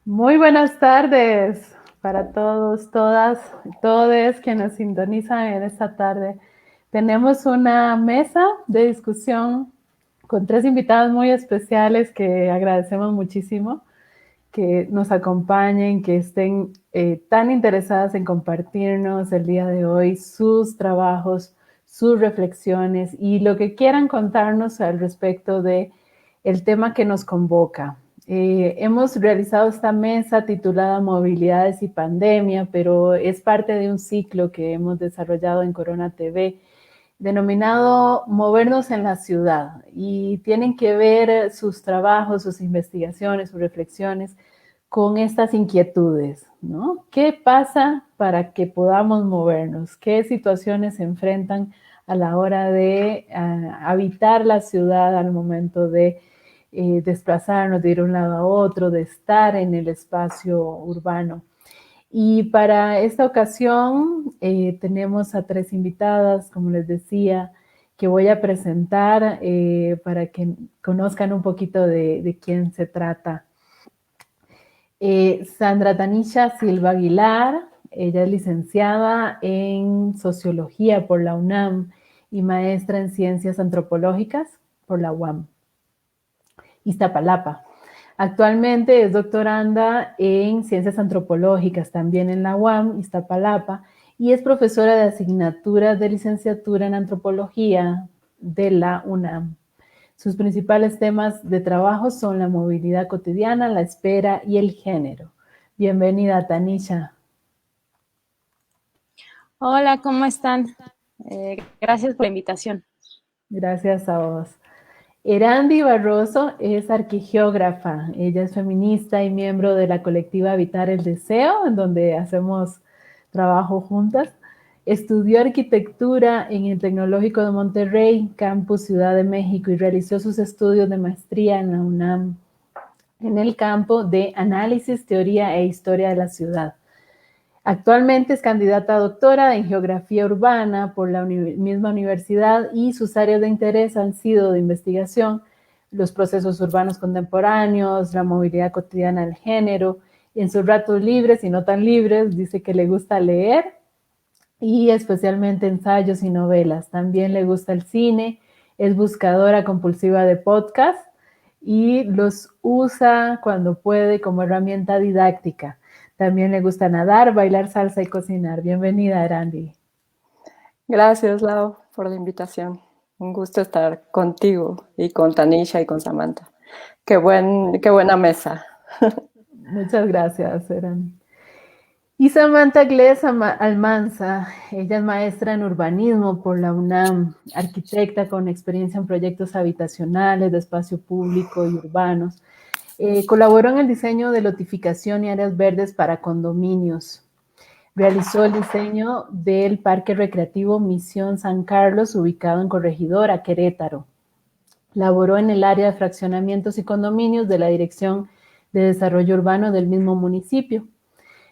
Muy buenas tardes para todos, todas, todes que nos sintonizan en esta tarde. Tenemos una mesa de discusión con tres invitados muy especiales que agradecemos muchísimo que nos acompañen, que estén tan interesadas en compartirnos el día de hoy sus trabajos, sus reflexiones y lo que quieran contarnos al respecto de el tema que nos convoca. Hemos realizado esta mesa titulada Movilidades y Pandemia, pero es parte de un ciclo que hemos desarrollado en Corona TV denominado Movernos en la Ciudad, y tienen que ver sus trabajos, sus investigaciones, sus reflexiones con estas inquietudes, ¿no? ¿Qué pasa para que podamos movernos? ¿Qué situaciones se enfrentan a la hora de habitar la ciudad al momento de desplazarnos, de ir de un lado a otro, de estar en el espacio urbano? Y para esta ocasión tenemos a tres invitadas, como les decía, que voy a presentar para que conozcan un poquito de quién se trata. Sandra Tanisha Silva Aguilar, ella es licenciada en Sociología por la UNAM y maestra en Ciencias Antropológicas por la UAM, Iztapalapa. Actualmente es doctoranda en Ciencias Antropológicas, también en la UAM, Iztapalapa, y es profesora de asignatura de licenciatura en Antropología de la UNAM. Sus principales temas de trabajo son la movilidad cotidiana, la espera y el género. Bienvenida, Tanisha. Hola, ¿cómo están? Gracias por la invitación. Gracias a vos. Erandi Barroso es arquigeógrafa. Ella es feminista y miembro de la colectiva Habitar el Deseo, en donde hacemos trabajo juntas. Estudió arquitectura en el Tecnológico de Monterrey, Campus Ciudad de México, y realizó sus estudios de maestría en la UNAM en el campo de análisis, teoría e historia de la ciudad. Actualmente es candidata a doctora en geografía urbana por la misma universidad, y sus áreas de interés han sido de investigación los procesos urbanos contemporáneos, la movilidad cotidiana del género. En sus ratos libres y no tan libres dice que le gusta leer, y especialmente ensayos y novelas. También le gusta el cine, es buscadora compulsiva de podcast y los usa cuando puede como herramienta didáctica. También le gusta nadar, bailar salsa y cocinar. Bienvenida, Arandi. Gracias, Lau, por la invitación. Un gusto estar contigo y con Tanisha y con Samantha. Qué buena mesa. Muchas gracias, Arandi. Y Samantha Gles Almanza, ella es maestra en urbanismo por la UNAM, arquitecta con experiencia en proyectos habitacionales, de espacio público y urbanos. Colaboró en el diseño de lotificación y áreas verdes para condominios. Realizó el diseño del Parque Recreativo Misión San Carlos, ubicado en Corregidora, Querétaro. Laboró en el área de fraccionamientos y condominios de la Dirección de Desarrollo Urbano del mismo municipio.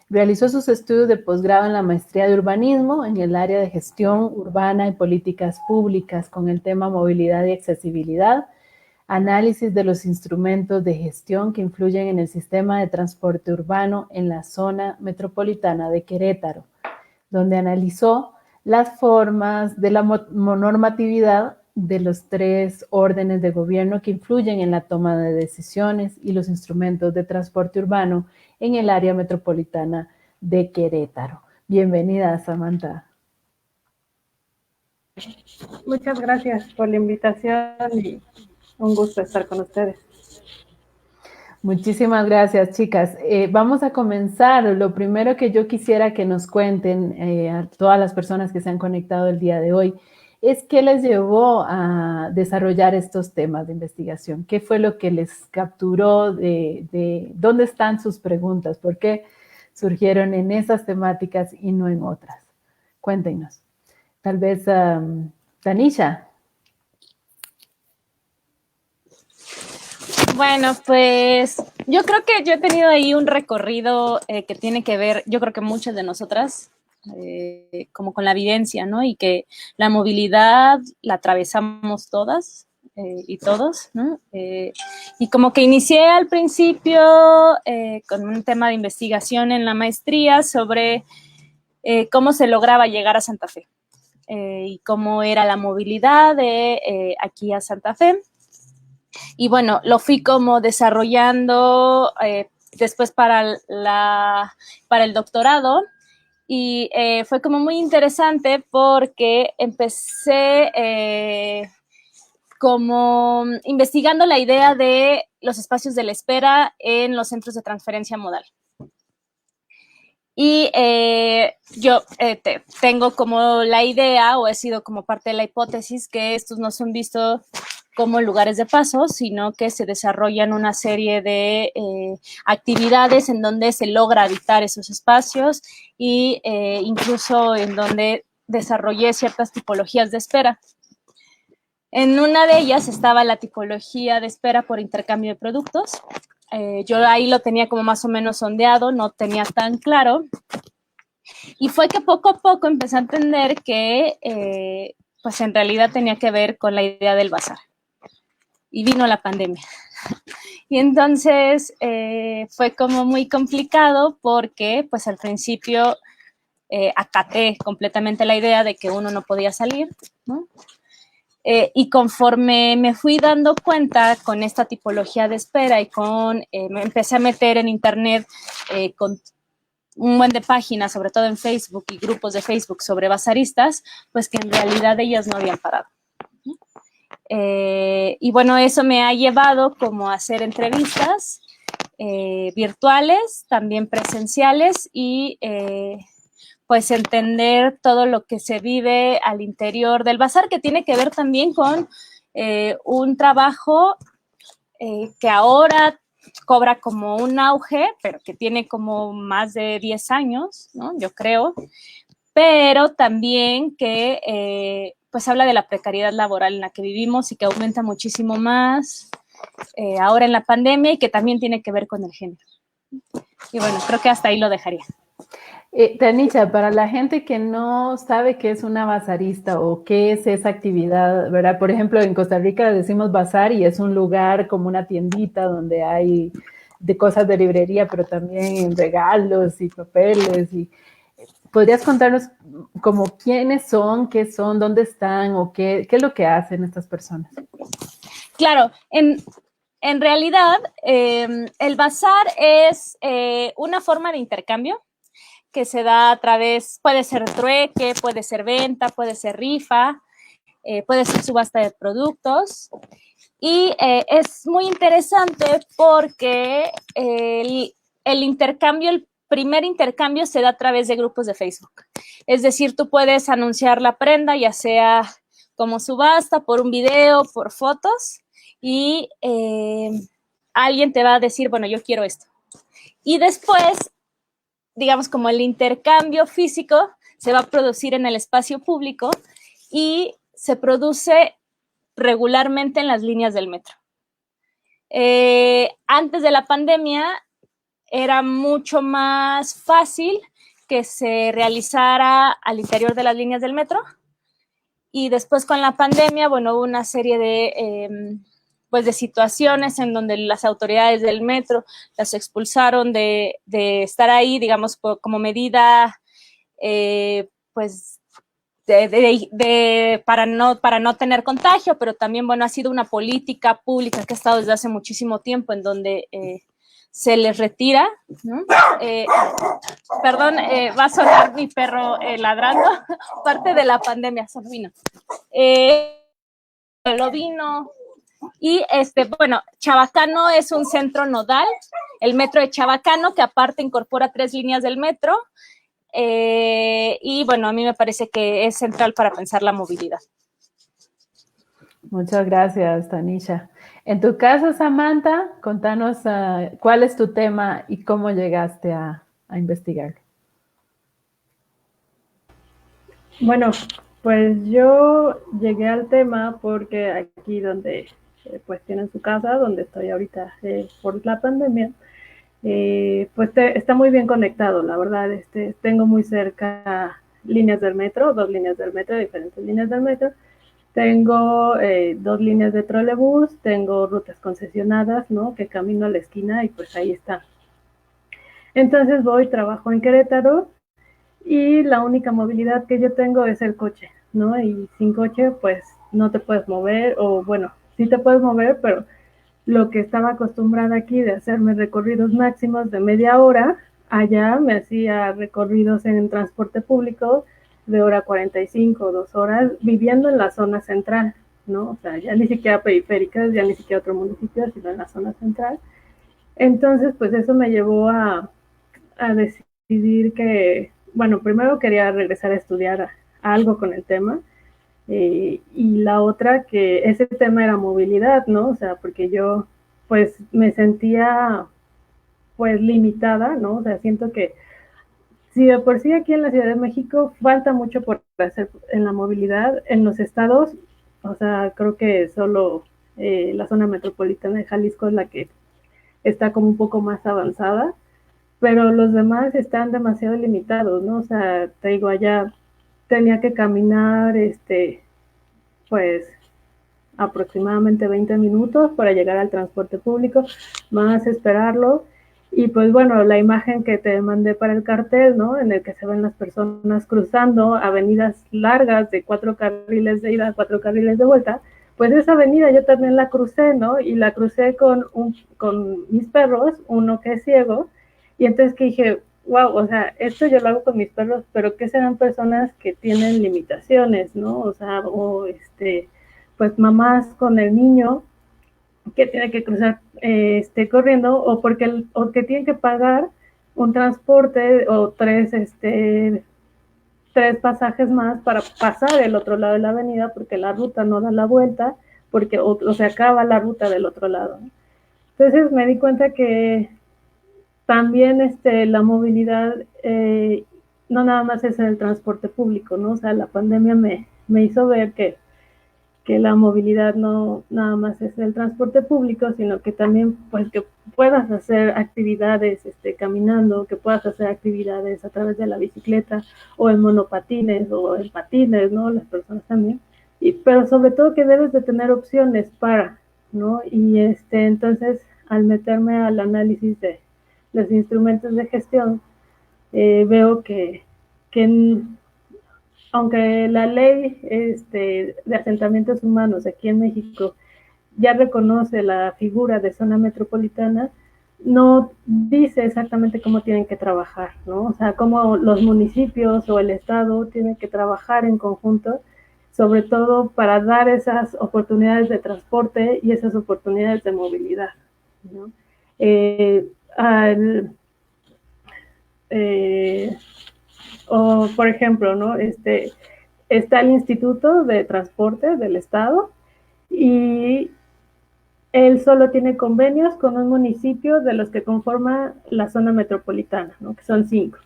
Realizó sus estudios de posgrado en la maestría de urbanismo en el área de gestión urbana y políticas públicas con el tema movilidad y accesibilidad, análisis de los instrumentos de gestión que influyen en el sistema de transporte urbano en la zona metropolitana de Querétaro, donde analizó las formas de la normatividad de los tres órdenes de gobierno que influyen en la toma de decisiones y los instrumentos de transporte urbano en el área metropolitana de Querétaro. Bienvenida, Samantha. Muchas gracias por la invitación y un gusto estar con ustedes. Muchísimas gracias, chicas. Vamos a comenzar. Lo primero que yo quisiera que nos cuenten a todas las personas que se han conectado el día de hoy es qué les llevó a desarrollar estos temas de investigación. ¿Qué fue lo que les capturó de dónde están sus preguntas? ¿Por qué surgieron en esas temáticas y no en otras? Cuéntenos. Tal vez, Tanisha. Bueno, pues yo creo que yo he tenido ahí un recorrido que tiene que ver, yo creo que muchas de nosotras, como con la vivencia, ¿no? Y que la movilidad la atravesamos todas, y todos, ¿no? Y como que inicié al principio con un tema de investigación en la maestría sobre cómo se lograba llegar a Santa Fe y cómo era la movilidad de aquí a Santa Fe. Y bueno, lo fui como desarrollando después para el doctorado. Y fue como muy interesante porque empecé como investigando la idea de los espacios de la espera en los centros de transferencia modal. Y yo tengo como la idea, o he sido como parte de la hipótesis, que estos no son vistos como lugares de paso, sino que se desarrollan una serie de actividades en donde se logra habitar esos espacios y incluso en donde desarrollé ciertas tipologías de espera. En una de ellas estaba la tipología de espera por intercambio de productos. Yo ahí lo tenía como más o menos sondeado, no tenía tan claro. Y fue que poco a poco empecé a entender que pues en realidad tenía que ver con la idea del bazar. Y vino la pandemia. Y entonces fue como muy complicado porque pues al principio acaté completamente la idea de que uno no podía salir, ¿no? Y conforme me fui dando cuenta con esta tipología de espera y me empecé a meter en internet con un buen de páginas, sobre todo en Facebook y grupos de Facebook sobre bazaristas, pues que en realidad ellas no habían parado. Y bueno, eso me ha llevado como a hacer entrevistas virtuales, también presenciales y pues entender todo lo que se vive al interior del bazar, que tiene que ver también con un trabajo que ahora cobra como un auge, pero que tiene como más de 10 años, ¿no? Yo creo, pero también que pues habla de la precariedad laboral en la que vivimos y que aumenta muchísimo más ahora en la pandemia y que también tiene que ver con el género. Y bueno, creo que hasta ahí lo dejaría. Tanisha, para la gente que no sabe qué es una bazarista o qué es esa actividad, ¿verdad? Por ejemplo, en Costa Rica decimos bazar y es un lugar como una tiendita donde hay de cosas de librería, pero también regalos y papeles. ¿Podrías contarnos como quiénes son, qué son, dónde están o qué es lo que hacen estas personas? Claro, en realidad el bazar es una forma de intercambio que se da a través, puede ser trueque, puede ser venta, puede ser rifa, puede ser subasta de productos. Y es muy interesante porque el intercambio, el primer intercambio se da a través de grupos de Facebook. Es decir, tú puedes anunciar la prenda, ya sea como subasta, por un video, por fotos, y alguien te va a decir, bueno, yo quiero esto. Y después, digamos, como el intercambio físico se va a producir en el espacio público y se produce regularmente en las líneas del metro. Antes de la pandemia era mucho más fácil que se realizara al interior de las líneas del metro y después con la pandemia, bueno, hubo una serie pues de situaciones en donde las autoridades del metro las expulsaron de estar ahí, digamos, como medida, pues, para no tener contagio, pero también, bueno, ha sido una política pública que ha estado desde hace muchísimo tiempo en donde se les retira, ¿no? Perdón, va a sonar mi perro ladrando, parte de la pandemia, solo vino. Lo vino. Y bueno, Chabacano es un centro nodal, el metro de Chabacano, que aparte incorpora 3 líneas del metro. Y bueno, a mí me parece que es central para pensar la movilidad. Muchas gracias, Tanisha. En tu caso, Samantha, contanos cuál es tu tema y cómo llegaste a investigarlo. Bueno, pues yo llegué al tema porque aquí donde pues tienen su casa, donde estoy ahorita por la pandemia, pues está muy bien conectado, la verdad. Tengo muy cerca líneas del metro, 2 líneas del metro, diferentes líneas del metro. tengo 2 líneas de trolebús, tengo rutas concesionadas, ¿no? Que camino a la esquina y pues ahí está. Entonces trabajo en Querétaro y la única movilidad que yo tengo es el coche, ¿no? Y sin coche pues no te puedes mover, o bueno, sí te puedes mover, pero lo que estaba acostumbrada aquí de hacerme recorridos máximos de media hora, allá me hacía recorridos en transporte público de hora 45, 2 horas, viviendo en la zona central, ¿no? O sea, ya ni siquiera periféricas, ya ni siquiera otro municipio, sino en la zona central. Entonces, pues eso me llevó a decidir que, bueno, primero quería regresar a estudiar algo con el tema, y la otra que ese tema era movilidad, ¿no? O sea, porque yo pues me sentía pues limitada, ¿no? O sea, siento que si de por sí aquí en la Ciudad de México falta mucho por hacer en la movilidad, en los estados, o sea, creo que solo la zona metropolitana de Jalisco es la que está como un poco más avanzada, pero los demás están demasiado limitados, ¿no? O sea, te digo, allá tenía que caminar, pues aproximadamente 20 minutos para llegar al transporte público, más esperarlo. Y pues bueno, la imagen que te mandé para el cartel, ¿no? En el que se ven las personas cruzando avenidas largas de 4 carriles de ida, 4 carriles de vuelta, pues esa avenida yo también la crucé, ¿no? Y la crucé con mis perros, uno que es ciego, y entonces que dije, wow, o sea, esto yo lo hago con mis perros, pero ¿qué serán personas que tienen limitaciones, ¿no? O sea, o pues mamás con el niño que tiene que cruzar corriendo, o que tienen que pagar un transporte o 3 pasajes más para pasar el otro lado de la avenida porque la ruta no da la vuelta, porque o se acaba la ruta del otro lado, ¿no? Entonces me di cuenta que también la movilidad no nada más es en el transporte público, ¿no? O sea, la pandemia me hizo ver que la movilidad no nada más es el transporte público, sino que también pues que puedas hacer actividades caminando, que puedas hacer actividades a través de la bicicleta o en monopatines o en patines, ¿no? Las personas también. Pero sobre todo que debes de tener opciones para, ¿no? Y entonces al meterme al análisis de los instrumentos de gestión, veo que aunque la ley de asentamientos humanos aquí en México ya reconoce la figura de zona metropolitana, no dice exactamente cómo tienen que trabajar, ¿no? O sea, cómo los municipios o el Estado tienen que trabajar en conjunto, sobre todo para dar esas oportunidades de transporte y esas oportunidades de movilidad, ¿no? O, por ejemplo, ¿no? Está el Instituto de Transporte del Estado y él solo tiene convenios con un municipio de los que conforma la zona metropolitana, ¿no? Que son 5.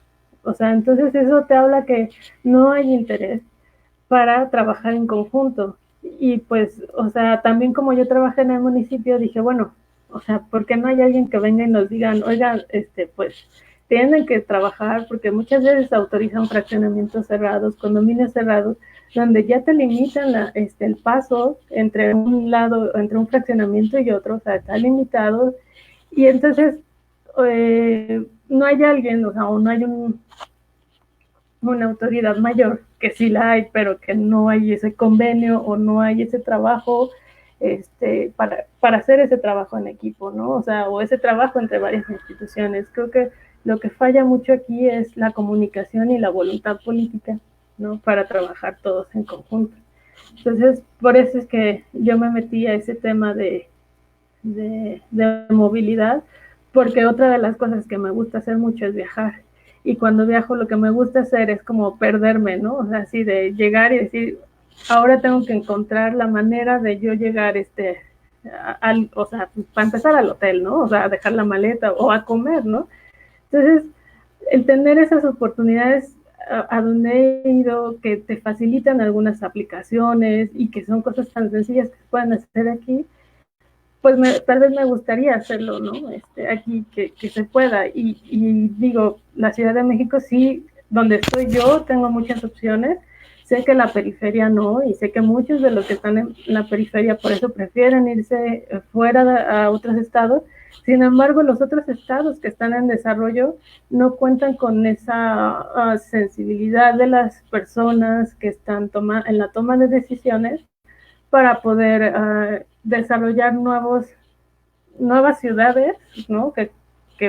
O sea, entonces eso te habla que no hay interés para trabajar en conjunto. Y pues, o sea, también como yo trabajé en el municipio, dije, bueno, o sea, ¿por qué no hay alguien que venga y nos digan, oigan, pues tienen que trabajar, porque muchas veces autorizan fraccionamientos cerrados, condominios cerrados, donde ya te limitan el paso entre un lado, entre un fraccionamiento y otro, o sea, está limitado, y entonces no hay alguien, o sea, o no hay una autoridad mayor, que sí la hay, pero que no hay ese convenio o no hay ese trabajo para hacer ese trabajo en equipo, ¿no? O sea, o ese trabajo entre varias instituciones. Creo que lo que falla mucho aquí es la comunicación y la voluntad política, ¿no? Para trabajar todos en conjunto. Entonces, por eso es que yo me metí a ese tema de movilidad, porque otra de las cosas que me gusta hacer mucho es viajar. Y cuando viajo lo que me gusta hacer es como perderme, ¿no? O sea, así de llegar y decir, ahora tengo que encontrar la manera de yo llegar, o sea, para empezar al hotel, ¿no? O sea, a dejar la maleta o a comer, ¿no? Entonces, el tener esas oportunidades a donde he ido, que te facilitan algunas aplicaciones y que son cosas tan sencillas que se pueden hacer aquí, pues tal vez me gustaría hacerlo, ¿no? Aquí que se pueda. Y digo, la Ciudad de México sí, donde estoy yo, tengo muchas opciones, Sé que la periferia no, y sé que muchos de los que están en la periferia por eso prefieren irse fuera a otros estados. Sin embargo, los otros estados que están en desarrollo no cuentan con esa sensibilidad de las personas que están en la toma de decisiones para poder desarrollar nuevas ciudades, ¿no? Que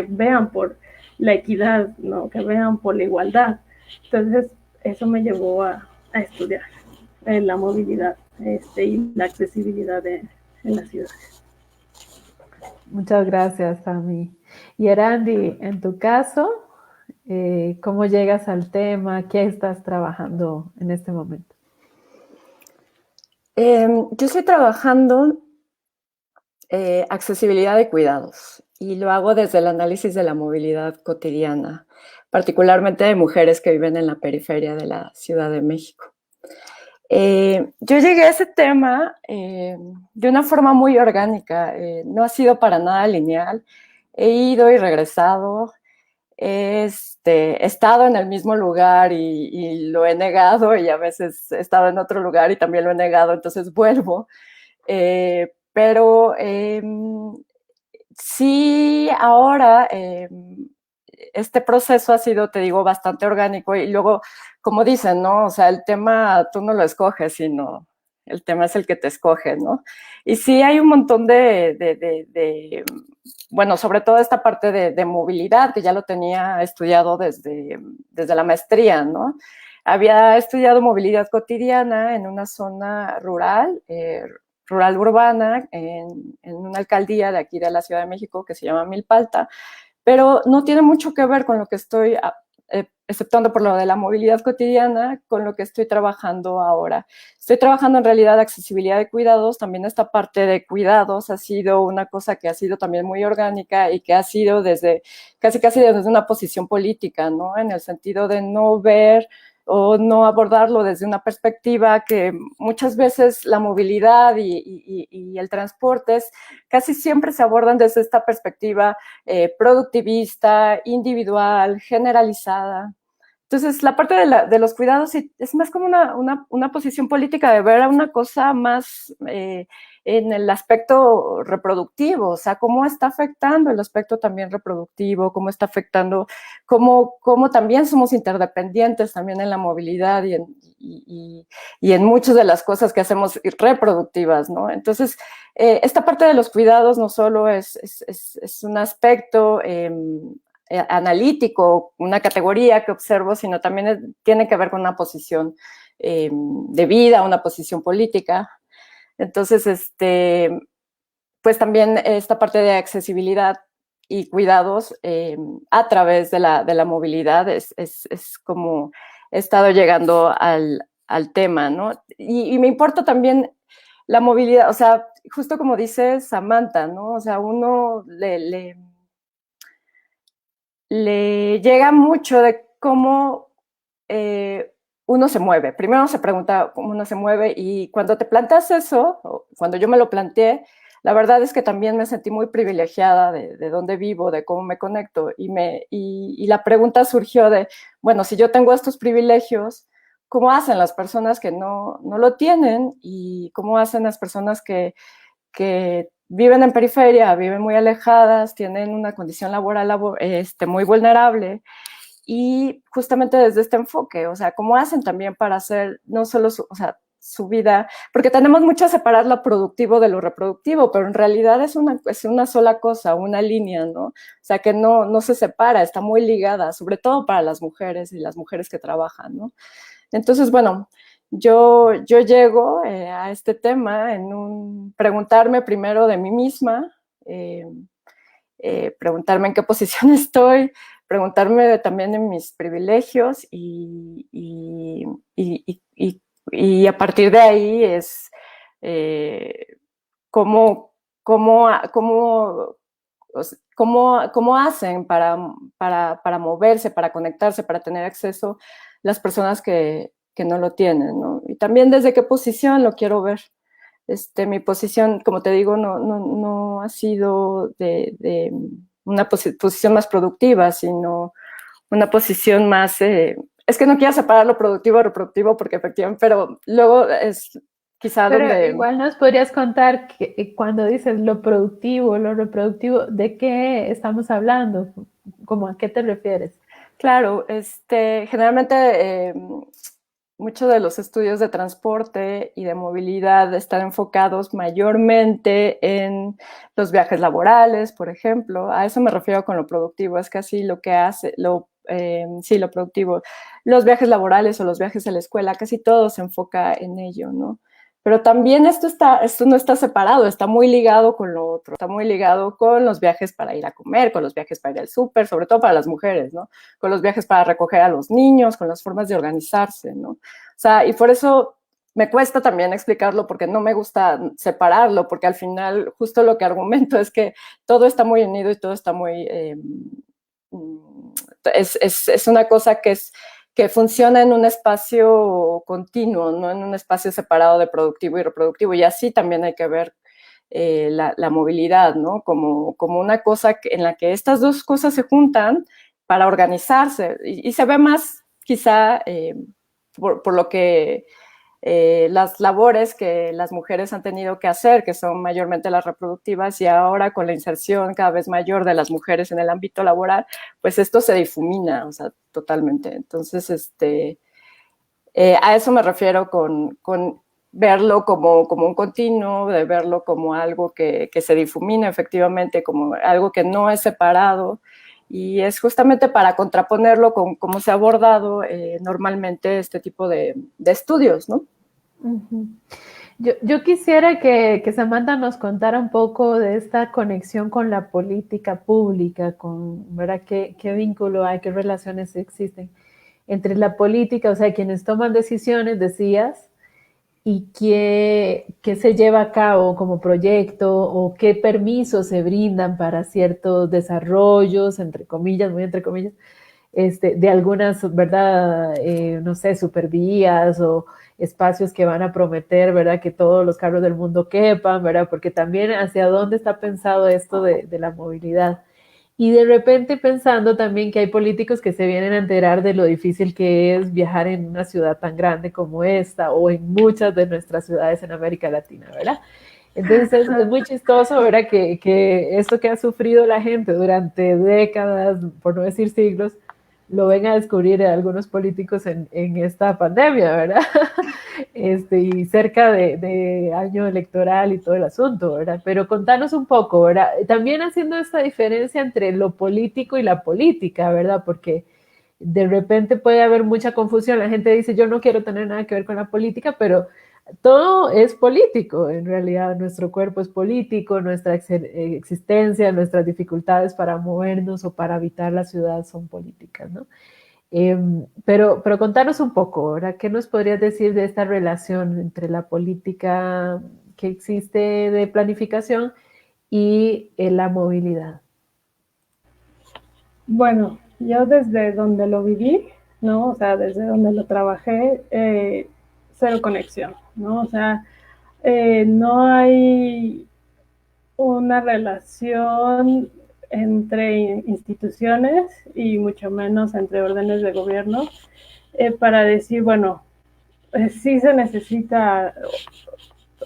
vean por la equidad, ¿no? Que vean por la igualdad. Entonces, eso me llevó a estudiar la movilidad y la accesibilidad en las ciudades. Muchas gracias, Tami. Y Erandi, en tu caso, ¿cómo llegas al tema? ¿Qué estás trabajando en este momento? Yo estoy trabajando accesibilidad de cuidados y lo hago desde el análisis de la movilidad cotidiana, particularmente de mujeres que viven en la periferia de la Ciudad de México. Yo llegué a ese tema de una forma muy orgánica, no ha sido para nada lineal, he ido y regresado, he estado en el mismo lugar y lo he negado, y a veces he estado en otro lugar y también lo he negado, entonces vuelvo. Pero sí, ahora este proceso ha sido, te digo, bastante orgánico, y luego, como dicen, ¿no? O sea, el tema tú no lo escoges, sino el tema es el que te escoge, ¿no? Y sí hay un montón bueno, sobre todo esta parte de movilidad, que ya lo tenía estudiado desde la maestría, ¿no? Había estudiado movilidad cotidiana en una zona rural, rural urbana, en una alcaldía de aquí de la Ciudad de México que se llama Milpalta, pero no tiene mucho que ver con lo que estoy, exceptuando por lo de la movilidad cotidiana, con lo que estoy trabajando ahora. Estoy trabajando en realidad accesibilidad de cuidados. También esta parte de cuidados ha sido una cosa que ha sido también muy orgánica y que ha sido casi desde una posición política, ¿no? En el sentido de no ver o no abordarlo desde una perspectiva que muchas veces la movilidad y el transporte casi siempre se abordan desde esta perspectiva productivista, individual, generalizada. Entonces, la parte de los cuidados es más como una posición política de ver a una cosa más en el aspecto reproductivo, o sea, cómo está afectando el aspecto también reproductivo, cómo está afectando, cómo también somos interdependientes también en la movilidad y en muchas de las cosas que hacemos reproductivas, ¿no? Entonces, esta parte de los cuidados no solo es un aspecto analítico, una categoría que observo, sino también tiene que ver con una posición de vida, una posición política. Entonces, pues también esta parte de accesibilidad y cuidados a través de la movilidad es como he estado llegando al tema, ¿no? Y me importa también la movilidad, o sea, justo como dice Samantha, ¿no? O sea, uno le llega mucho de cómo uno se mueve. Primero se pregunta cómo uno se mueve, y cuando te planteas eso, cuando yo me lo planteé, la verdad es que también me sentí muy privilegiada de dónde vivo, de cómo me conecto, y la pregunta surgió de, bueno, si yo tengo estos privilegios, ¿cómo hacen las personas que no lo tienen? Y ¿cómo hacen las personas que viven en periferia, viven muy alejadas, tienen una condición laboral muy vulnerable? Y justamente desde este enfoque, o sea, ¿cómo hacen también para hacer no solo su vida? Porque tenemos mucho a separar lo productivo de lo reproductivo, pero en realidad es una sola cosa, una línea, ¿no? O sea, que no se separa, está muy ligada, sobre todo para las mujeres y las mujeres que trabajan, ¿no? Entonces, bueno, yo llego a este tema en preguntarme primero de mí misma, preguntarme en qué posición estoy, preguntarme también de mis privilegios, y a partir de ahí es cómo hacen para moverse, para conectarse, para tener acceso las personas que no lo tienen, ¿no? Y también desde qué posición lo quiero ver. Mi posición, como te digo, no ha sido de una posición más productiva, sino una posición más es que no quiero separar lo productivo y reproductivo porque efectivamente, pero luego es quizá Pero donde... igual nos podrías contar que, cuando dices lo productivo, lo reproductivo, ¿de qué estamos hablando? ¿Cómo a qué te refieres? Claro, generalmente muchos de los estudios de transporte y de movilidad están enfocados mayormente en los viajes laborales, por ejemplo. A eso me refiero con lo productivo, es casi lo que hace, sí, lo productivo. Los viajes laborales o los viajes a la escuela, casi todo se enfoca en ello, ¿no? Pero también esto no está separado, está muy ligado con lo otro, está muy ligado con los viajes para ir a comer, con los viajes para ir al súper, sobre todo para las mujeres, ¿no? Con los viajes para recoger a los niños, con las formas de organizarse, ¿no? O sea, y por eso me cuesta también explicarlo porque no me gusta separarlo, porque al final justo lo que argumento es que todo está muy unido y todo está muy... es una cosa que funciona en un espacio continuo, no en un espacio separado de productivo y reproductivo. Y así también hay que ver la movilidad, ¿no? Como una cosa en la que estas dos cosas se juntan para organizarse. Y se ve más, quizá, por lo que las labores que las mujeres han tenido que hacer, que son mayormente las reproductivas, y ahora con la inserción cada vez mayor de las mujeres en el ámbito laboral, pues esto se difumina, o sea, totalmente. Entonces, a eso me refiero con verlo como un continuo, de verlo como algo que se difumina efectivamente, como algo que no es separado, y es justamente para contraponerlo con cómo se ha abordado normalmente este tipo de estudios, ¿no? Uh-huh. Yo quisiera que Samantha nos contara un poco de esta conexión con la política pública, ¿verdad? ¿Qué vínculo hay, qué relaciones existen entre la política, o sea, quienes toman decisiones, decías, y qué se lleva a cabo como proyecto o qué permisos se brindan para ciertos desarrollos, entre comillas, muy entre comillas, de algunas, ¿verdad? No sé, supervías o espacios que van a prometer, ¿verdad? Que todos los carros del mundo quepan, ¿verdad? Porque también hacia dónde está pensado esto de la movilidad. Y de repente pensando también que hay políticos que se vienen a enterar de lo difícil que es viajar en una ciudad tan grande como esta o en muchas de nuestras ciudades en América Latina, ¿verdad? Entonces es muy chistoso, ¿verdad? Que esto que ha sufrido la gente durante décadas, por no decir siglos, lo ven a descubrir algunos políticos en esta pandemia, ¿verdad? Y cerca de año electoral y todo el asunto, ¿verdad? Pero contanos un poco, ¿verdad? También haciendo esta diferencia entre lo político y la política, ¿verdad? Porque de repente puede haber mucha confusión. La gente dice, yo no quiero tener nada que ver con la política, pero todo es político. En realidad, nuestro cuerpo es político, nuestra existencia, nuestras dificultades para movernos o para habitar la ciudad son políticas, ¿no? Pero contanos un poco, ¿verdad? ¿Qué nos podrías decir de esta relación entre la política que existe de planificación y la movilidad? Bueno, yo desde donde lo viví, ¿no? O sea, desde donde lo trabajé, cero conexión, ¿no? O sea, no hay una relación entre instituciones y mucho menos entre órdenes de gobierno para decir, bueno, sí se necesita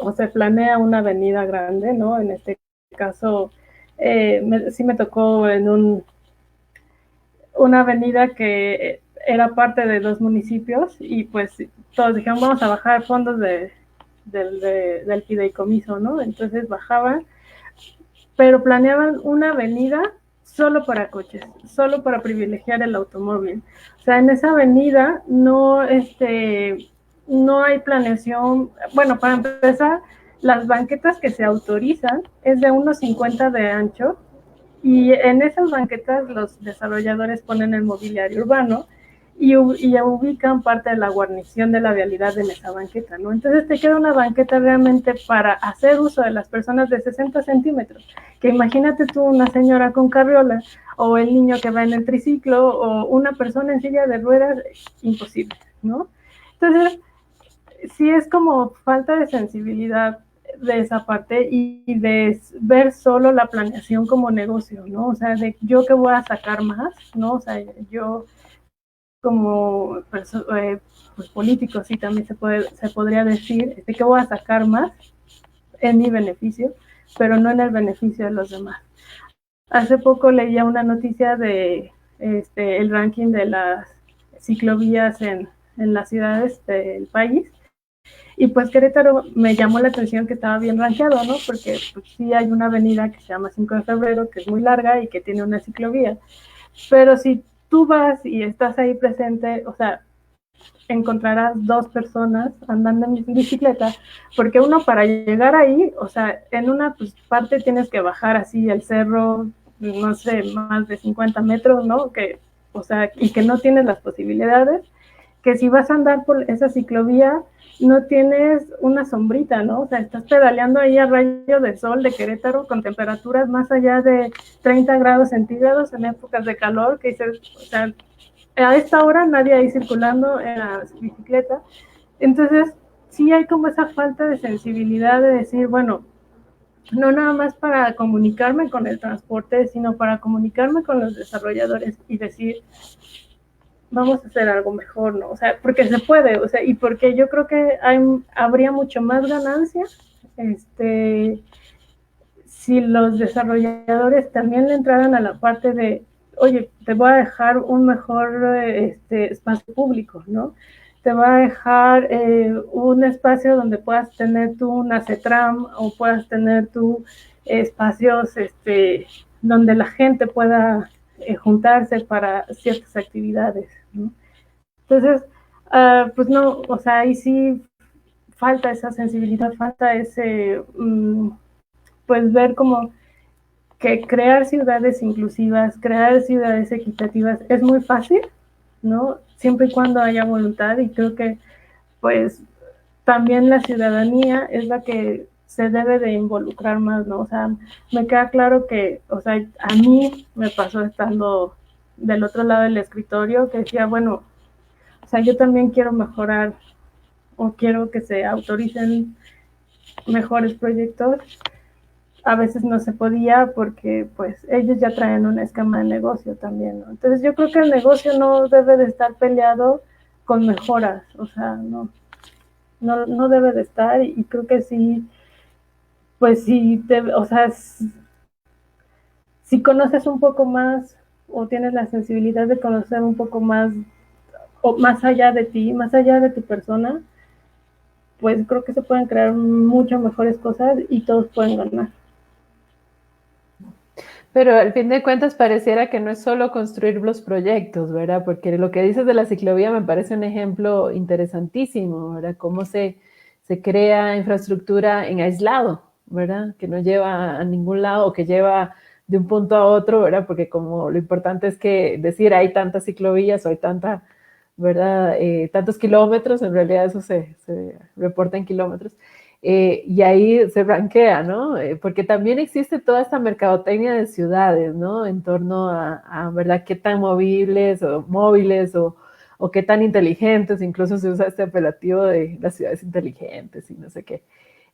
o se planea una avenida grande, ¿no? En este caso, sí me tocó en una avenida que era parte de 2 municipios y pues todos dijeron, vamos a bajar fondos del fideicomiso, ¿no? Entonces bajaban, pero planeaban una avenida solo para coches, solo para privilegiar el automóvil. O sea, en esa avenida no hay planeación. Bueno, para empezar, las banquetas que se autorizan es de 1.50 de ancho y en esas banquetas los desarrolladores ponen el mobiliario urbano y ubican parte de la guarnición de la vialidad en esa banqueta, ¿no? Entonces te queda una banqueta realmente para hacer uso de las personas de 60 centímetros, que imagínate tú una señora con carriola o el niño que va en el triciclo o una persona en silla de ruedas, imposible, ¿no? Entonces, sí es como falta de sensibilidad de esa parte y de ver solo la planeación como negocio, ¿no? O sea, de yo que voy a sacar más, ¿no? O sea, yo como pues, políticos, sí, también se podría decir que voy a sacar más en mi beneficio, pero no en el beneficio de los demás. Hace poco leía una noticia de el ranking de las ciclovías en las ciudades del país, y pues Querétaro me llamó la atención que estaba bien rankeado, ¿no? Porque pues, sí hay una avenida que se llama 5 de Febrero, que es muy larga y que tiene una ciclovía. Pero si tú vas y estás ahí presente, o sea, encontrarás 2 personas andando en bicicleta, porque uno para llegar ahí, o sea, en una pues, parte tienes que bajar así el cerro, no sé, más de 50 metros, ¿no? Que, o sea, y que no tienes las posibilidades, que si vas a andar por esa ciclovía, no tienes una sombrita, ¿no? O sea, estás pedaleando ahí a rayo de sol de Querétaro con temperaturas más allá de 30 grados centígrados en épocas de calor, que dices, o sea, a esta hora nadie ahí circulando en la bicicleta. Entonces, sí hay como esa falta de sensibilidad de decir, bueno, no nada más para comunicarme con el transporte, sino para comunicarme con los desarrolladores y decir, vamos a hacer algo mejor, ¿no? O sea, porque se puede, o sea, y porque yo creo que habría mucho más ganancia, si los desarrolladores también le entraran a la parte de, oye, te voy a dejar un mejor espacio público, ¿no? Te voy a dejar un espacio donde puedas tener tú una CETRAM o puedas tener tú espacios donde la gente pueda juntarse para ciertas actividades, ¿no? Entonces, pues no, o sea, ahí sí falta esa sensibilidad, falta ese, pues ver como que crear ciudades inclusivas, crear ciudades equitativas es muy fácil, ¿no? Siempre y cuando haya voluntad, y creo que pues también la ciudadanía es la que se debe de involucrar más, ¿no? O sea, me queda claro que, o sea, a mí me pasó estando del otro lado del escritorio, que decía, bueno, o sea, yo también quiero mejorar o quiero que se autoricen mejores proyectos. A veces no se podía porque pues ellos ya traen un esquema de negocio también, ¿no? Entonces yo creo que el negocio no debe de estar peleado con mejoras, o sea, no debe de estar, y creo que sí, pues sí, o sea, si conoces un poco más o tienes la sensibilidad de conocer un poco más o más allá de ti, más allá de tu persona, pues creo que se pueden crear muchas mejores cosas y todos pueden ganar. Pero al fin de cuentas pareciera que no es solo construir los proyectos, ¿verdad? Porque lo que dices de la ciclovía me parece un ejemplo interesantísimo, ¿verdad? Cómo se crea infraestructura en aislado, ¿verdad? Que no lleva a ningún lado o que lleva de un punto a otro, ¿verdad? Porque como lo importante es que decir hay tantas ciclovías o hay tanta, ¿verdad? Tantos kilómetros, en realidad eso se reporta en kilómetros. Y ahí se rankea, ¿no? Porque también existe toda esta mercadotecnia de ciudades, ¿no? En torno a ¿verdad? Qué tan móviles o qué tan inteligentes, incluso se usa este apelativo de las ciudades inteligentes y no sé qué.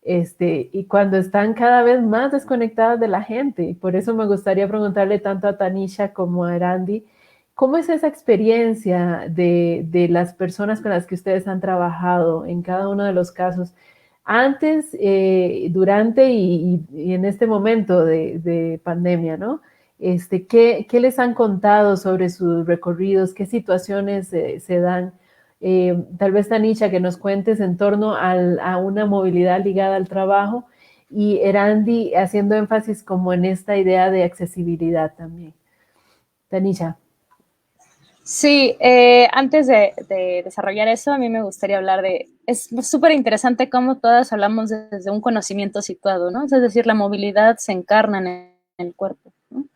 Y cuando están cada vez más desconectadas de la gente, y por eso me gustaría preguntarle tanto a Tanisha como a Erandi, ¿cómo es esa experiencia de las personas con las que ustedes han trabajado en cada uno de los casos? Antes, durante y en este momento de pandemia, ¿no? ¿Qué les han contado sobre sus recorridos? ¿Qué situaciones se dan? Tal vez, Tanisha, que nos cuentes en torno a una movilidad ligada al trabajo, y Erandi haciendo énfasis como en esta idea de accesibilidad también. Tanisha. Sí, antes de desarrollar eso, a mí me gustaría hablar es súper interesante cómo todas hablamos desde un conocimiento situado, ¿no? Es decir, la movilidad se encarna en el cuerpo, ¿no?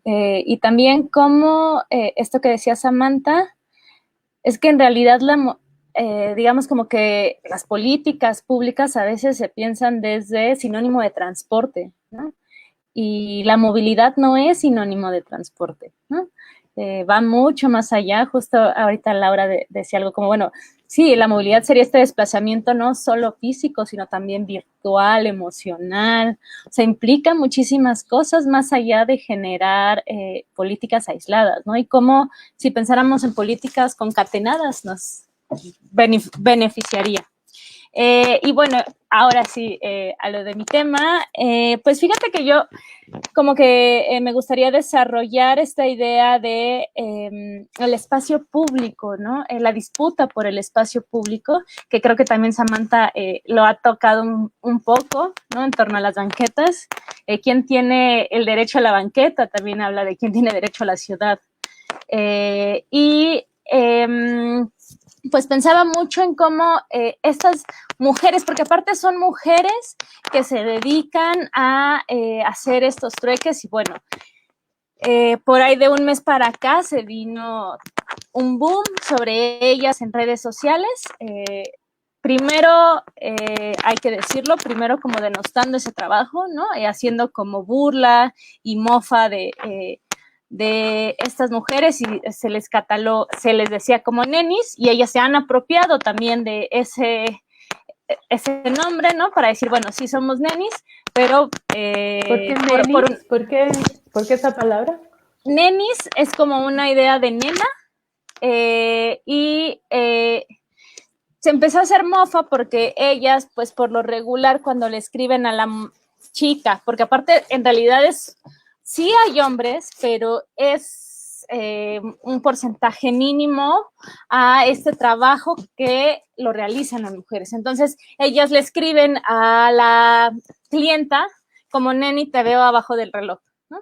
Y también cómo esto que decía Samantha, es que en realidad digamos como que las políticas públicas a veces se piensan desde sinónimo de transporte, ¿no? Y la movilidad no es sinónimo de transporte, ¿no? va mucho más allá. Justo ahorita Laura decía algo como, bueno, sí, la movilidad sería este desplazamiento no solo físico, sino también virtual, emocional. O sea, implica muchísimas cosas más allá de generar políticas aisladas, ¿no? Y cómo, si pensáramos en políticas concatenadas, nos beneficiaría. Y bueno, ahora sí, a lo de mi tema, pues fíjate que yo como que me gustaría desarrollar esta idea de el espacio público, ¿no? La disputa por el espacio público, que creo que también Samantha lo ha tocado un poco, ¿no? En torno a las banquetas. ¿Quién tiene el derecho a la banqueta? También habla de quién tiene derecho a la ciudad. Pues pensaba mucho en cómo estas mujeres, porque aparte son mujeres que se dedican a hacer estos trueques y bueno, por ahí de un mes para acá se vino un boom sobre ellas en redes sociales. Primero, hay que decirlo, primero como denostando ese trabajo, ¿no? Haciendo como burla y mofa de estas mujeres y se les decía como nenis y ellas se han apropiado también de ese nombre, ¿no? Para decir, bueno, sí somos nenis, pero... ¿Por qué nenis? ¿Por qué esa palabra? Nenis es como una idea de nena y se empezó a hacer mofa porque ellas, pues por lo regular, cuando le escriben a la chica, porque aparte en realidad sí hay hombres, pero es un porcentaje mínimo a este trabajo que lo realizan las mujeres. Entonces, ellas le escriben a la clienta como, neni, te veo abajo del reloj, ¿no?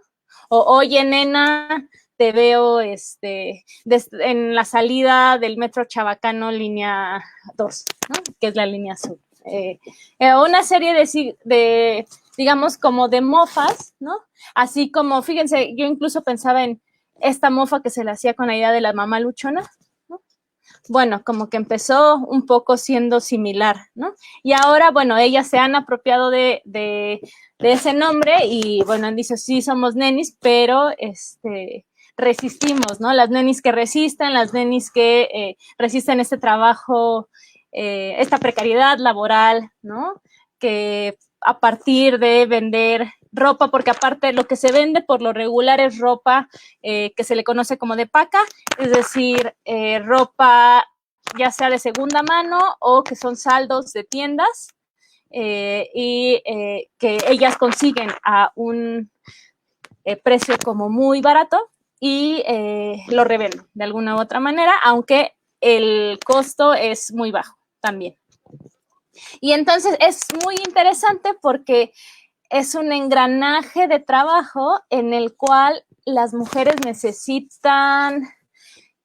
O, oye, nena, te veo en la salida del metro Chabacano, línea 2, ¿no? Que es la línea sur. Una serie de digamos, como de mofas, ¿no? Así como, fíjense, yo incluso pensaba en esta mofa que se le hacía con la idea de la mamá luchona, ¿no? Bueno, como que empezó un poco siendo similar, ¿no? Y ahora, bueno, ellas se han apropiado de ese nombre y, bueno, han dicho, sí, somos nenis, pero, resistimos, ¿no? Las nenis que resisten, las nenis que resisten este trabajo, esta precariedad laboral, ¿no? Que a partir de vender ropa, porque aparte lo que se vende por lo regular es ropa que se le conoce como de paca, es decir, ropa ya sea de segunda mano o que son saldos de tiendas y que ellas consiguen a un precio como muy barato y lo revenden de alguna u otra manera, aunque el costo es muy bajo también. Y entonces es muy interesante porque es un engranaje de trabajo en el cual las mujeres necesitan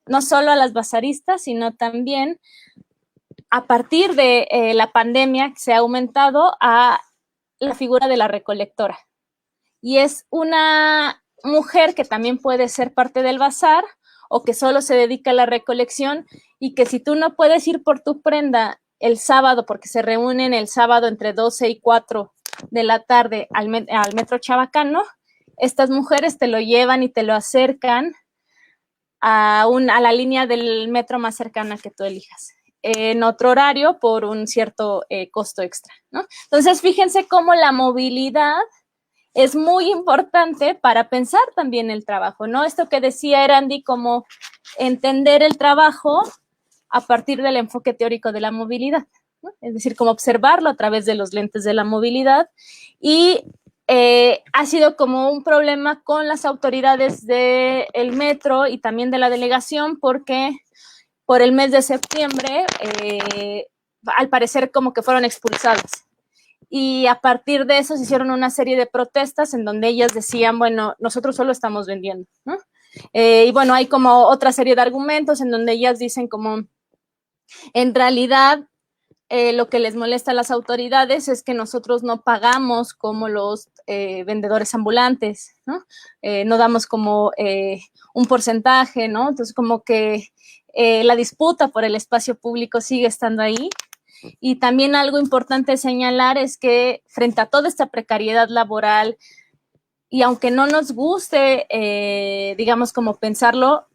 no solo a las bazaristas, sino también a partir de la pandemia se ha aumentado a la figura de la recolectora. Y es una mujer que también puede ser parte del bazar o que solo se dedica a la recolección y que si tú no puedes ir por tu prenda el sábado, porque se reúnen el sábado entre 12 y 4 de la tarde al metro Chabacano, estas mujeres te lo llevan y te lo acercan a la línea del metro más cercana que tú elijas, en otro horario por un cierto costo extra, ¿no? Entonces, fíjense cómo la movilidad es muy importante para pensar también el trabajo, ¿no? Esto que decía Erandi, como entender el trabajo a partir del enfoque teórico de la movilidad, ¿no? Es decir, como observarlo a través de los lentes de la movilidad y ha sido como un problema con las autoridades del metro y también de la delegación porque por el mes de septiembre al parecer como que fueron expulsadas. Y a partir de eso se hicieron una serie de protestas en donde ellas decían, bueno, nosotros solo estamos vendiendo, ¿no? Y bueno, hay como otra serie de argumentos en donde ellas dicen como, en realidad, lo que les molesta a las autoridades es que nosotros no pagamos como los vendedores ambulantes, ¿no? No damos como un porcentaje, ¿no? Entonces, como que la disputa por el espacio público sigue estando ahí. Y también algo importante señalar es que frente a toda esta precariedad laboral y aunque no nos guste, digamos, como pensarlo,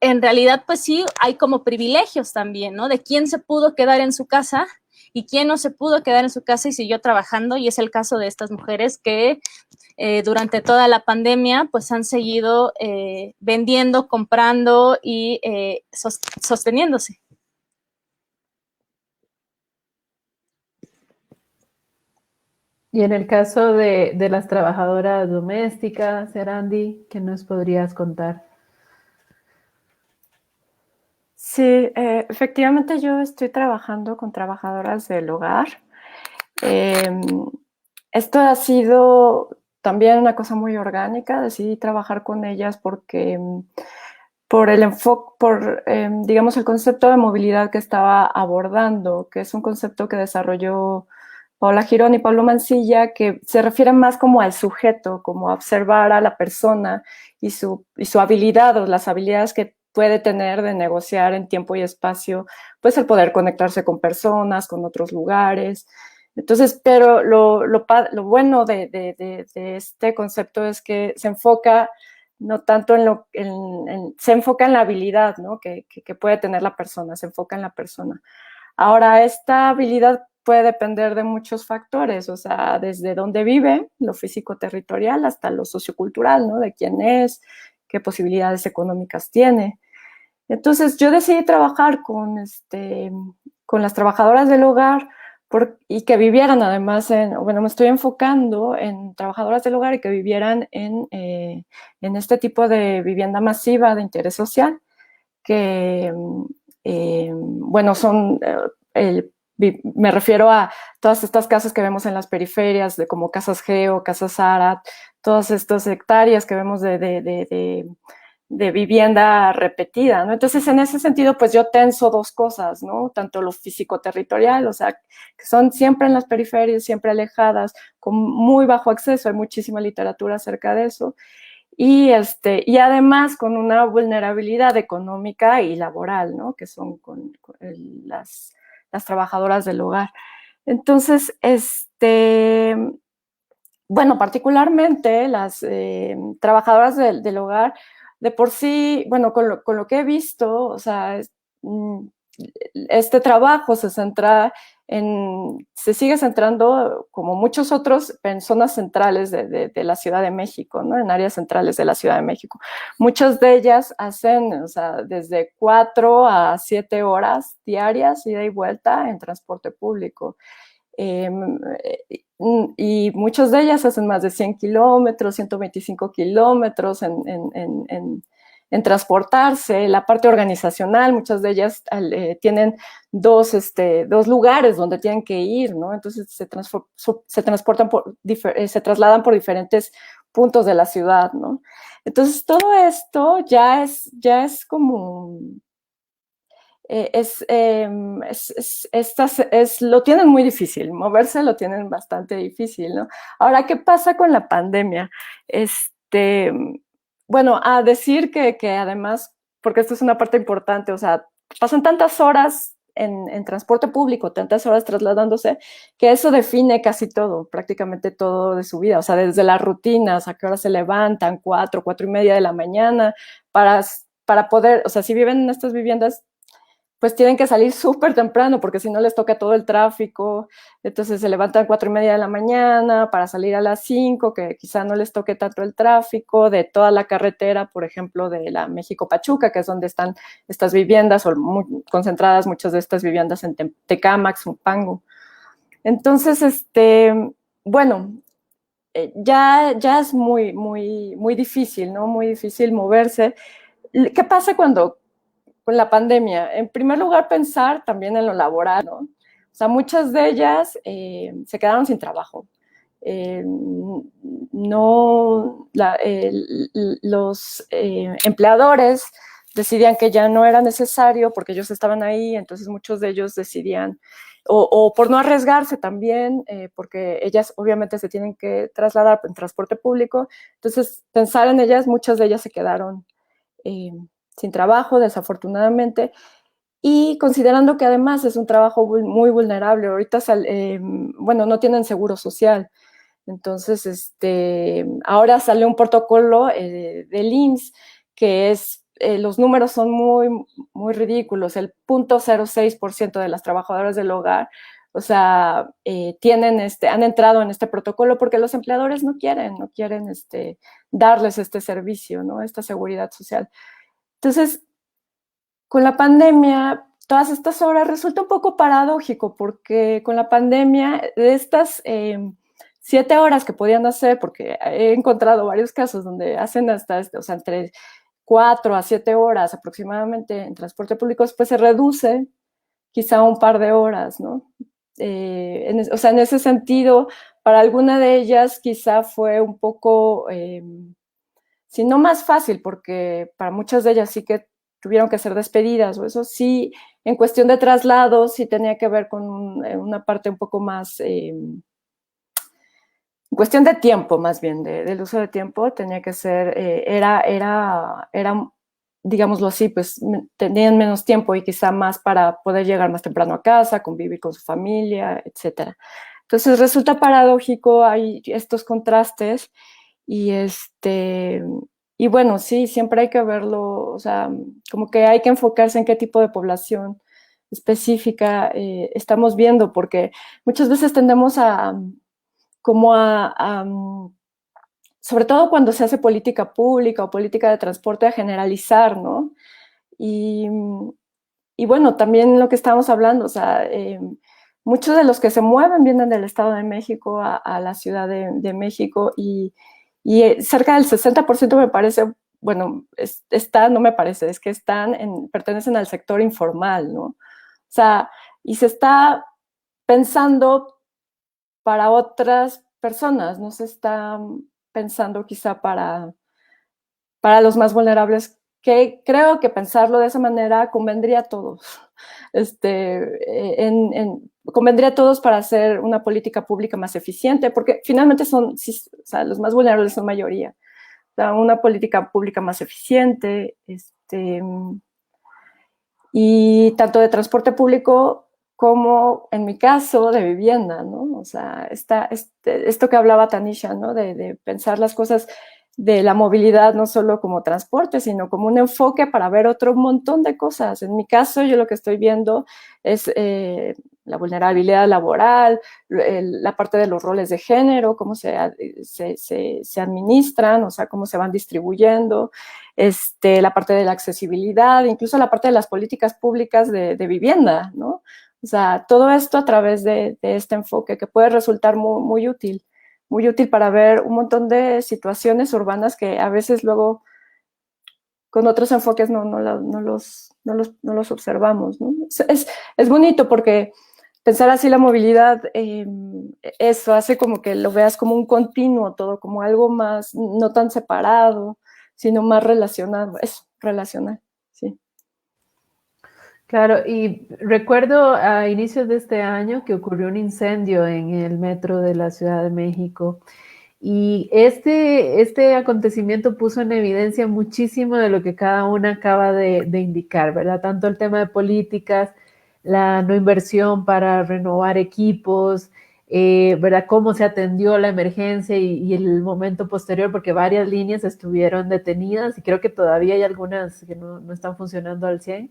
en realidad, pues sí, hay como privilegios también, ¿no? De quién se pudo quedar en su casa y quién no se pudo quedar en su casa y siguió trabajando, y es el caso de estas mujeres que durante toda la pandemia, pues han seguido vendiendo, comprando y sosteniéndose. Y en el caso de las trabajadoras domésticas, Erandi, ¿qué nos podrías contar? Sí, efectivamente yo estoy trabajando con trabajadoras del hogar. Esto ha sido también una cosa muy orgánica. Decidí trabajar con ellas porque por el enfoque, digamos, el concepto de movilidad que estaba abordando, que es un concepto que desarrolló Paula Girón y Pablo Mancilla, que se refiere más como al sujeto, como a observar a la persona y su habilidad o las habilidades que puede tener de negociar en tiempo y espacio, pues el poder conectarse con personas, con otros lugares. Entonces, pero lo bueno de este concepto es que se enfoca no tanto se enfoca en la habilidad, ¿no? que puede tener la persona, se enfoca en la persona. Ahora, esta habilidad puede depender de muchos factores, o sea, desde dónde vive, lo físico-territorial, hasta lo sociocultural, ¿no? De quién es, qué posibilidades económicas tiene. Entonces, yo decidí trabajar con las trabajadoras del hogar y que vivieran además bueno, me estoy enfocando en trabajadoras del hogar y que vivieran en este tipo de vivienda masiva de interés social, que, bueno, me refiero a todas estas casas que vemos en las periferias, como Casas Geo, Casas Arat, todas estas hectáreas que vemos de vivienda repetida, ¿no? Entonces, en ese sentido, pues yo tenso dos cosas, ¿no? Tanto lo físico-territorial, o sea, que son siempre en las periferias, siempre alejadas, con muy bajo acceso, hay muchísima literatura acerca de eso, y además con una vulnerabilidad económica y laboral, ¿no? Que son con las trabajadoras del hogar. Entonces, bueno, particularmente las trabajadoras del hogar, de por sí, bueno, con lo que he visto, o sea, este trabajo se sigue centrando, como muchos otros, en zonas centrales de la Ciudad de México, ¿no? En áreas centrales de la Ciudad de México. Muchas de ellas hacen, o sea, desde 4 a 7 horas diarias, ida y vuelta en transporte público. Y muchas de ellas hacen más de 100 kilómetros, 125 kilómetros en transportarse. La parte organizacional, muchas de ellas tienen dos lugares donde tienen que ir, ¿no? Entonces se trasladan por diferentes puntos de la ciudad, ¿no? Entonces todo esto ya es como lo tienen muy difícil, moverse lo tienen bastante difícil, ¿no? Ahora, ¿qué pasa con la pandemia? Bueno, a decir que además, porque esto es una parte importante, o sea, pasan tantas horas en transporte público, tantas horas trasladándose, que eso define casi todo, prácticamente todo de su vida, o sea, desde las rutinas, a qué hora se levantan, 4:30 de la mañana, para poder, o sea, si viven en estas viviendas, pues tienen que salir súper temprano, porque si no les toca todo el tráfico, entonces se levantan 4:30 de la mañana para salir a las 5, que quizá no les toque tanto el tráfico, de toda la carretera, por ejemplo, de la México-Pachuca, que es donde están estas viviendas, o concentradas muchas de estas viviendas en Tecámac, Zumpango. Entonces, bueno, ya es muy, muy, muy difícil, ¿no? Muy difícil moverse. ¿Qué pasa con la pandemia? En primer lugar, pensar también en lo laboral, ¿no? O sea, muchas de ellas se quedaron sin trabajo. Los empleadores decidían que ya no era necesario porque ellos estaban ahí, entonces muchos de ellos decidían, o por no arriesgarse también, porque ellas obviamente se tienen que trasladar en transporte público, entonces pensar en ellas, muchas de ellas se quedaron sin trabajo, desafortunadamente, y considerando que además es un trabajo muy vulnerable. Ahorita, bueno, no tienen seguro social. Entonces, ahora sale un protocolo del IMSS que es, los números son muy, muy ridículos. El 0.06% de las trabajadoras del hogar, o sea, han entrado en este protocolo porque los empleadores no quieren darles este servicio, ¿no? Esta seguridad social. Entonces, con la pandemia, todas estas horas resulta un poco paradójico porque con la pandemia, de estas 7 horas que podían hacer, porque he encontrado varios casos donde hacen hasta, o sea, entre 4 a 7 horas aproximadamente en transporte público, pues se reduce quizá un par de horas, ¿no? O sea, en ese sentido, para alguna de ellas quizá fue un poco, si no más fácil, porque para muchas de ellas sí que tuvieron que ser despedidas, o eso sí, en cuestión de traslados, sí tenía que ver con una parte un poco más, en cuestión de tiempo, más bien, del uso de tiempo, tenía que ser, era, digámoslo así, pues tenían menos tiempo y quizá más para poder llegar más temprano a casa, convivir con su familia, etcétera. Entonces resulta paradójico, hay estos contrastes y y bueno, sí, siempre hay que verlo, o sea, como que hay que enfocarse en qué tipo de población específica estamos viendo, porque muchas veces tendemos sobre todo cuando se hace política pública o política de transporte, a generalizar, ¿no? Y, y bueno, también lo que estamos hablando, o sea, muchos de los que se mueven vienen del Estado de México a la Ciudad de México y cerca del 60% me parece, bueno, no me parece, es que pertenecen al sector informal, ¿no? O sea, y se está pensando para otras personas, no se está pensando quizá para los más vulnerables, que creo que pensarlo de esa manera convendría a todos. Convendría a todos para hacer una política pública más eficiente, porque finalmente o sea, los más vulnerables son mayoría. O sea, una política pública más eficiente, y tanto de transporte público como, en mi caso, de vivienda, ¿no? O sea, esto que hablaba Tanisha, ¿no? De pensar las cosas de la movilidad no solo como transporte, sino como un enfoque para ver otro montón de cosas. En mi caso, yo lo que estoy viendo es la vulnerabilidad laboral, la parte de los roles de género, cómo se administran, o sea, cómo se van distribuyendo, la parte de la accesibilidad, incluso la parte de las políticas públicas de vivienda, ¿no? O sea, todo esto a través de este enfoque que puede resultar muy útil para ver un montón de situaciones urbanas que a veces luego con otros enfoques no los observamos, ¿no? Es bonito porque pensar así la movilidad, eso hace como que lo veas como un continuo todo, como algo más, no tan separado, sino más relacionado, eso, relacional, sí. Claro, y recuerdo a inicios de este año que ocurrió un incendio en el metro de la Ciudad de México y este acontecimiento puso en evidencia muchísimo de lo que cada una acaba de indicar, ¿verdad? Tanto el tema de políticas, la no inversión para renovar equipos, ¿verdad? Cómo se atendió la emergencia y el momento posterior, porque varias líneas estuvieron detenidas y creo que todavía hay algunas que no están funcionando al 100%.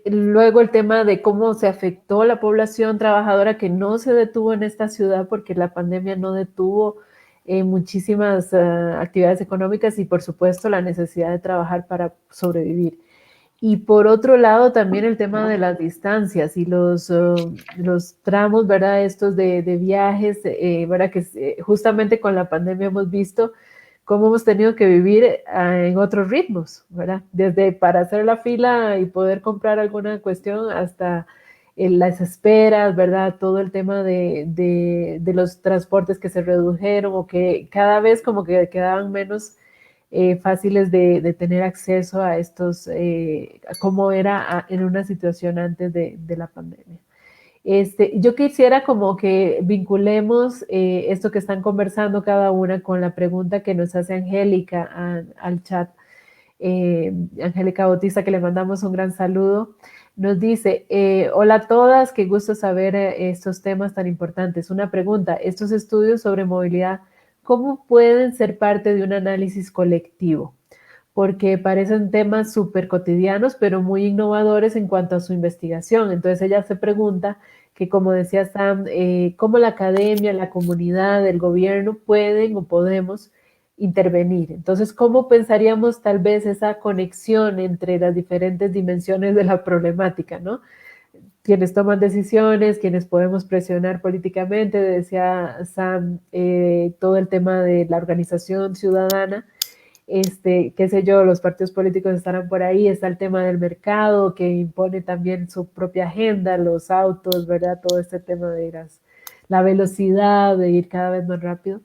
Luego el tema de cómo se afectó la población trabajadora que no se detuvo en esta ciudad porque la pandemia no detuvo muchísimas actividades económicas y por supuesto la necesidad de trabajar para sobrevivir. Y por otro lado también el tema de las distancias y los tramos, ¿verdad? Estos de viajes, ¿verdad? Que justamente con la pandemia hemos visto cómo hemos tenido que vivir en otros ritmos, ¿verdad? Desde para hacer la fila y poder comprar alguna cuestión hasta las esperas, ¿verdad? Todo el tema de los transportes que se redujeron o que cada vez como que quedaban menos fáciles de tener acceso a estos, como era en una situación antes de la pandemia. Yo quisiera como que vinculemos esto que están conversando cada una con la pregunta que nos hace Angélica al chat. Angélica Bautista, que le mandamos un gran saludo. Nos dice, hola a todas, qué gusto saber estos temas tan importantes. Una pregunta, estos estudios sobre movilidad, ¿cómo pueden ser parte de un análisis colectivo? Porque parecen temas súper cotidianos, pero muy innovadores en cuanto a su investigación. Entonces ella se pregunta que, como decía Sam, cómo la academia, la comunidad, el gobierno pueden o podemos intervenir. Entonces, ¿cómo pensaríamos tal vez esa conexión entre las diferentes dimensiones de la problemática, ¿no? Quienes toman decisiones, quienes podemos presionar políticamente, decía Sam, todo el tema de la organización ciudadana, qué sé yo, los partidos políticos estarán por ahí, está el tema del mercado que impone también su propia agenda, los autos, ¿verdad? Todo este tema de la velocidad, de ir cada vez más rápido.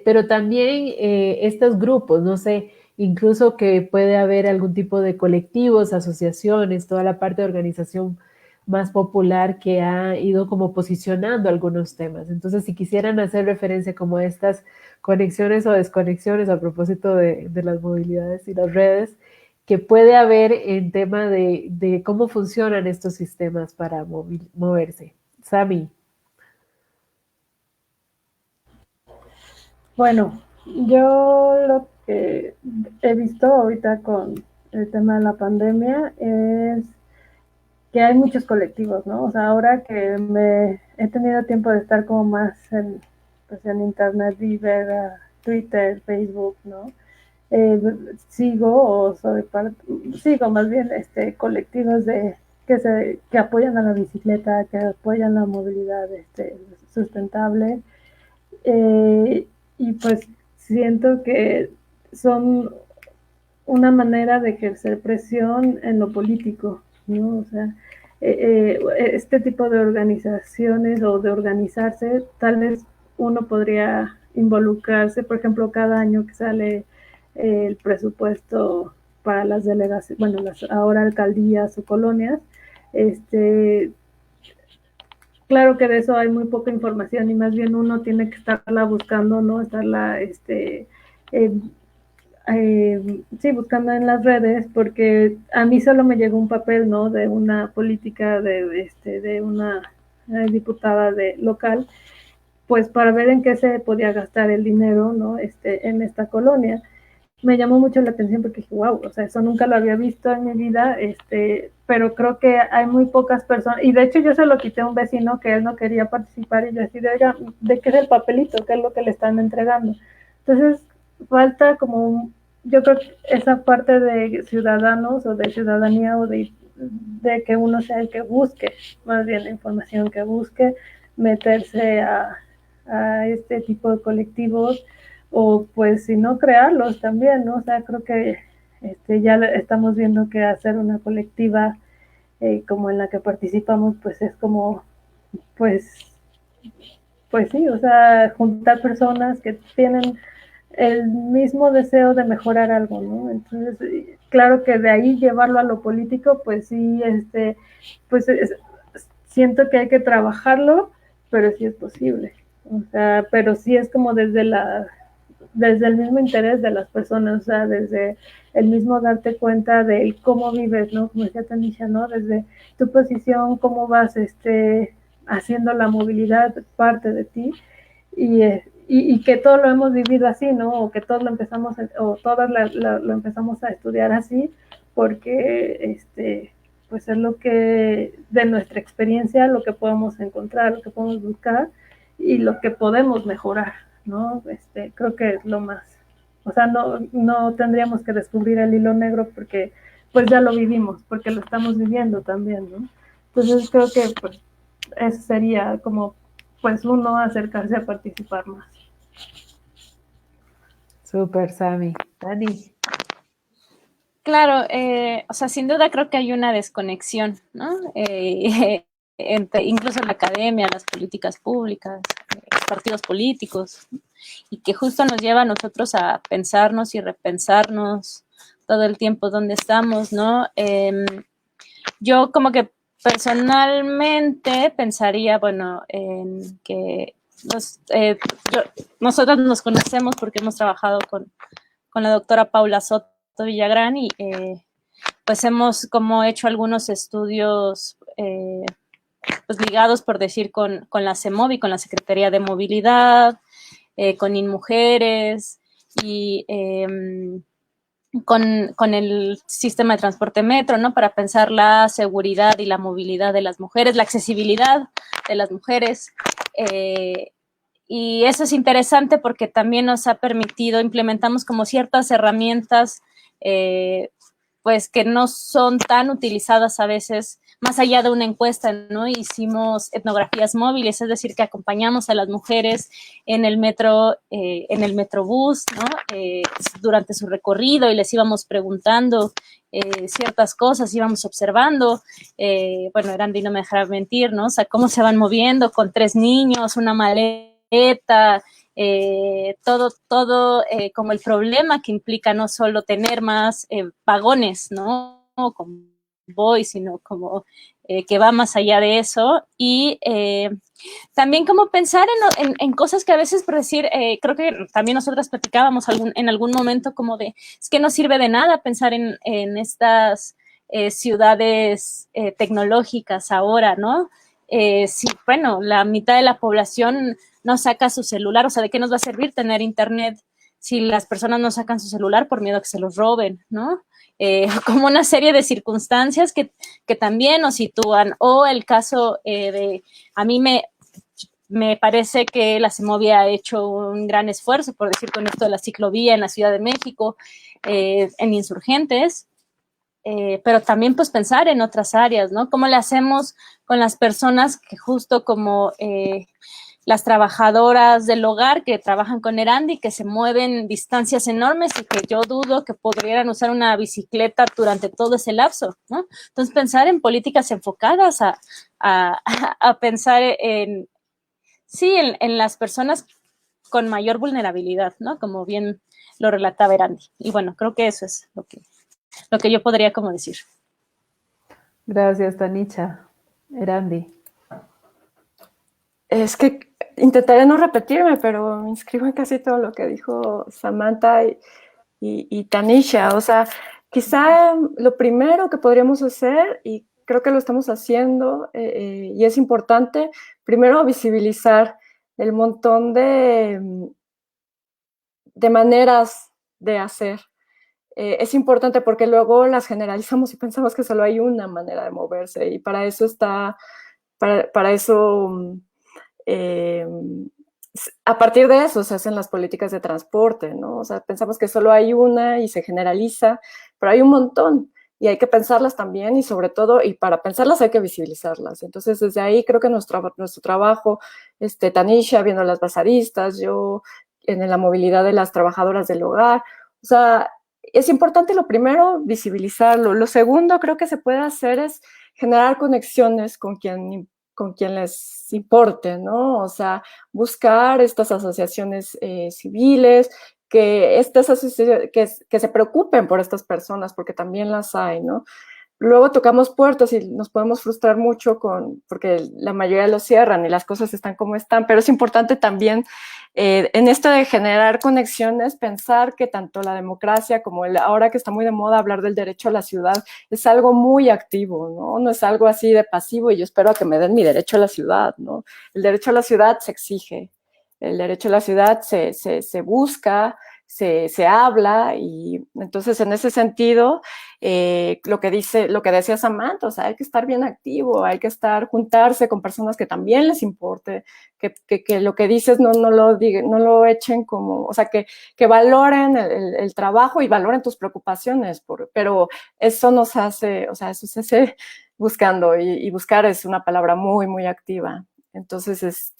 Pero también estos grupos, no sé, incluso que puede haber algún tipo de colectivos, asociaciones, toda la parte de organización más popular que ha ido como posicionando algunos temas. Entonces, si quisieran hacer referencia como a estas conexiones o desconexiones a propósito de las movilidades y las redes, que puede haber en tema de cómo funcionan estos sistemas para moverse. Sami. Bueno, yo lo que he visto ahorita con el tema de la pandemia es que hay muchos colectivos, ¿no? O sea, ahora que me he tenido tiempo de estar como más pues en internet y ver Twitter, Facebook, ¿no? Sigo o soy parte, sigo más bien colectivos que apoyan a la bicicleta, que apoyan la movilidad sustentable, y pues siento que son una manera de ejercer presión en lo político, ¿no? O sea, este tipo de organizaciones o de organizarse, tal vez uno podría involucrarse, por ejemplo, cada año que sale el presupuesto para las delegaciones, bueno, las ahora alcaldías o colonias, claro que de eso hay muy poca información y más bien uno tiene que estarla buscando, ¿no? Estarla, sí, buscando en las redes, porque a mí solo me llegó un papel, ¿no? De una política de una diputada local, pues para ver en qué se podía gastar el dinero, ¿no? En esta colonia. Me llamó mucho la atención porque dije, wow, o sea, eso nunca lo había visto en mi vida, pero creo que hay muy pocas personas, y de hecho yo se lo quité a un vecino que él no quería participar y yo así, oiga, ¿de qué es el papelito? ¿Qué es lo que le están entregando? Entonces, falta como, yo creo que esa parte de ciudadanos o de ciudadanía o de que uno sea el que busque, más bien la información que busque, meterse a este tipo de colectivos, o pues si no crearlos también, ¿no? O sea, creo que ya estamos viendo que hacer una colectiva como en la que participamos, pues es como, pues, pues sí, o sea, juntar personas que tienen el mismo deseo de mejorar algo, ¿no? Entonces, claro que de ahí llevarlo a lo político, pues sí, pues siento que hay que trabajarlo, pero sí es posible. O sea, pero sí es como desde el mismo interés de las personas, o sea, desde el mismo darte cuenta de cómo vives, ¿no? Como decía Tanisha, ¿no? Desde tu posición, cómo vas haciendo la movilidad parte de ti, y que todo lo hemos vivido así, ¿no? O que todos lo empezamos, o todas lo empezamos a estudiar así, porque pues es lo que, de nuestra experiencia, lo que podemos encontrar, lo que podemos buscar y lo que podemos mejorar, ¿no? Creo que es lo más, o sea, no tendríamos que descubrir el hilo negro porque pues ya lo vivimos, porque lo estamos viviendo también, ¿no? Entonces creo que pues eso sería como pues uno acercarse a participar más. Súper, Sami. Dani. Claro, o sea, sin duda creo que hay una desconexión, ¿no? Entre incluso la academia, las políticas públicas, los partidos políticos, y que justo nos lleva a nosotros a pensarnos y repensarnos todo el tiempo dónde estamos, ¿no? Yo como que personalmente pensaría, bueno, en que nosotros nos conocemos porque hemos trabajado con la doctora Paula Soto Villagrán y pues hemos como hecho algunos estudios pues ligados, por decir, con la CEMOVI, con la Secretaría de Movilidad, con InMujeres y con el sistema de transporte metro, ¿no? Para pensar la seguridad y la movilidad de las mujeres, la accesibilidad de las mujeres. Y eso es interesante porque también nos ha permitido, implementamos como ciertas herramientas, pues que no son tan utilizadas a veces, más allá de una encuesta, ¿no? Hicimos etnografías móviles, es decir, que acompañamos a las mujeres en el metrobús, ¿no? Durante su recorrido, y les íbamos preguntando ciertas cosas, íbamos observando, bueno, Erandi no me dejará mentir, ¿no? O sea, cómo se van moviendo con 3 niños, una maleta, todo como el problema que implica no solo tener más vagones, ¿no? Como voy, sino como que va más allá de eso. Y también como pensar en cosas que a veces, por decir, creo que también nosotras platicábamos en algún momento como de, es que no sirve de nada pensar en estas ciudades tecnológicas ahora, ¿no? Sí, bueno, la mitad de la población no saca su celular, o sea, ¿de qué nos va a servir tener internet si las personas no sacan su celular por miedo a que se los roben, ¿no? Como una serie de circunstancias que también nos sitúan, o el caso a mí me parece que la CEMOVI ha hecho un gran esfuerzo, por decir, con esto de la ciclovía en la Ciudad de México, en Insurgentes, pero también pues pensar en otras áreas, ¿no? ¿Cómo le hacemos con las personas que justo como las trabajadoras del hogar que trabajan con Erandi, que se mueven distancias enormes y que yo dudo que podrían usar una bicicleta durante todo ese lapso, ¿no? Entonces, pensar en políticas enfocadas a pensar en las personas con mayor vulnerabilidad, ¿no? Como bien lo relataba Erandi. Y bueno, creo que eso es lo que yo podría como decir. Gracias, Tanicha. Erandi. Es que intentaré no repetirme, pero me inscribo en casi todo lo que dijo Samantha y Tanisha. O sea, quizá lo primero que podríamos hacer, y creo que lo estamos haciendo, y es importante, primero visibilizar el montón de maneras de hacer. Es importante porque luego las generalizamos y pensamos que solo hay una manera de moverse, y para eso para eso a partir de eso se hacen las políticas de transporte, ¿no? O sea, pensamos que solo hay una y se generaliza, pero hay un montón y hay que pensarlas también, y sobre todo, y para pensarlas hay que visibilizarlas. Entonces, desde ahí creo que nuestro trabajo, Tanisha viendo las bazaristas, yo en la movilidad de las trabajadoras del hogar, o sea, es importante lo primero visibilizarlo. Lo segundo creo que se puede hacer es generar conexiones con quien les importe, ¿no? O sea, buscar estas asociaciones civiles, que se preocupen por estas personas, porque también las hay, ¿no? Luego tocamos puertas y nos podemos frustrar mucho porque la mayoría lo cierran y las cosas están como están, pero es importante también en esto de generar conexiones, pensar que tanto la democracia como ahora que está muy de moda hablar del derecho a la ciudad, es algo muy activo, ¿no? No es algo así de pasivo y yo espero a que me den mi derecho a la ciudad, ¿no? El derecho a la ciudad se exige, el derecho a la ciudad se busca, se habla, y entonces en ese sentido lo que decía Samantha, o sea, hay que estar bien activo, hay que juntarse con personas que también les importe, que lo que dices no lo echen como, o sea, que valoren el trabajo y valoren tus preocupaciones, pero eso nos hace, o sea, eso se hace buscando, y buscar es una palabra muy, muy activa. Entonces,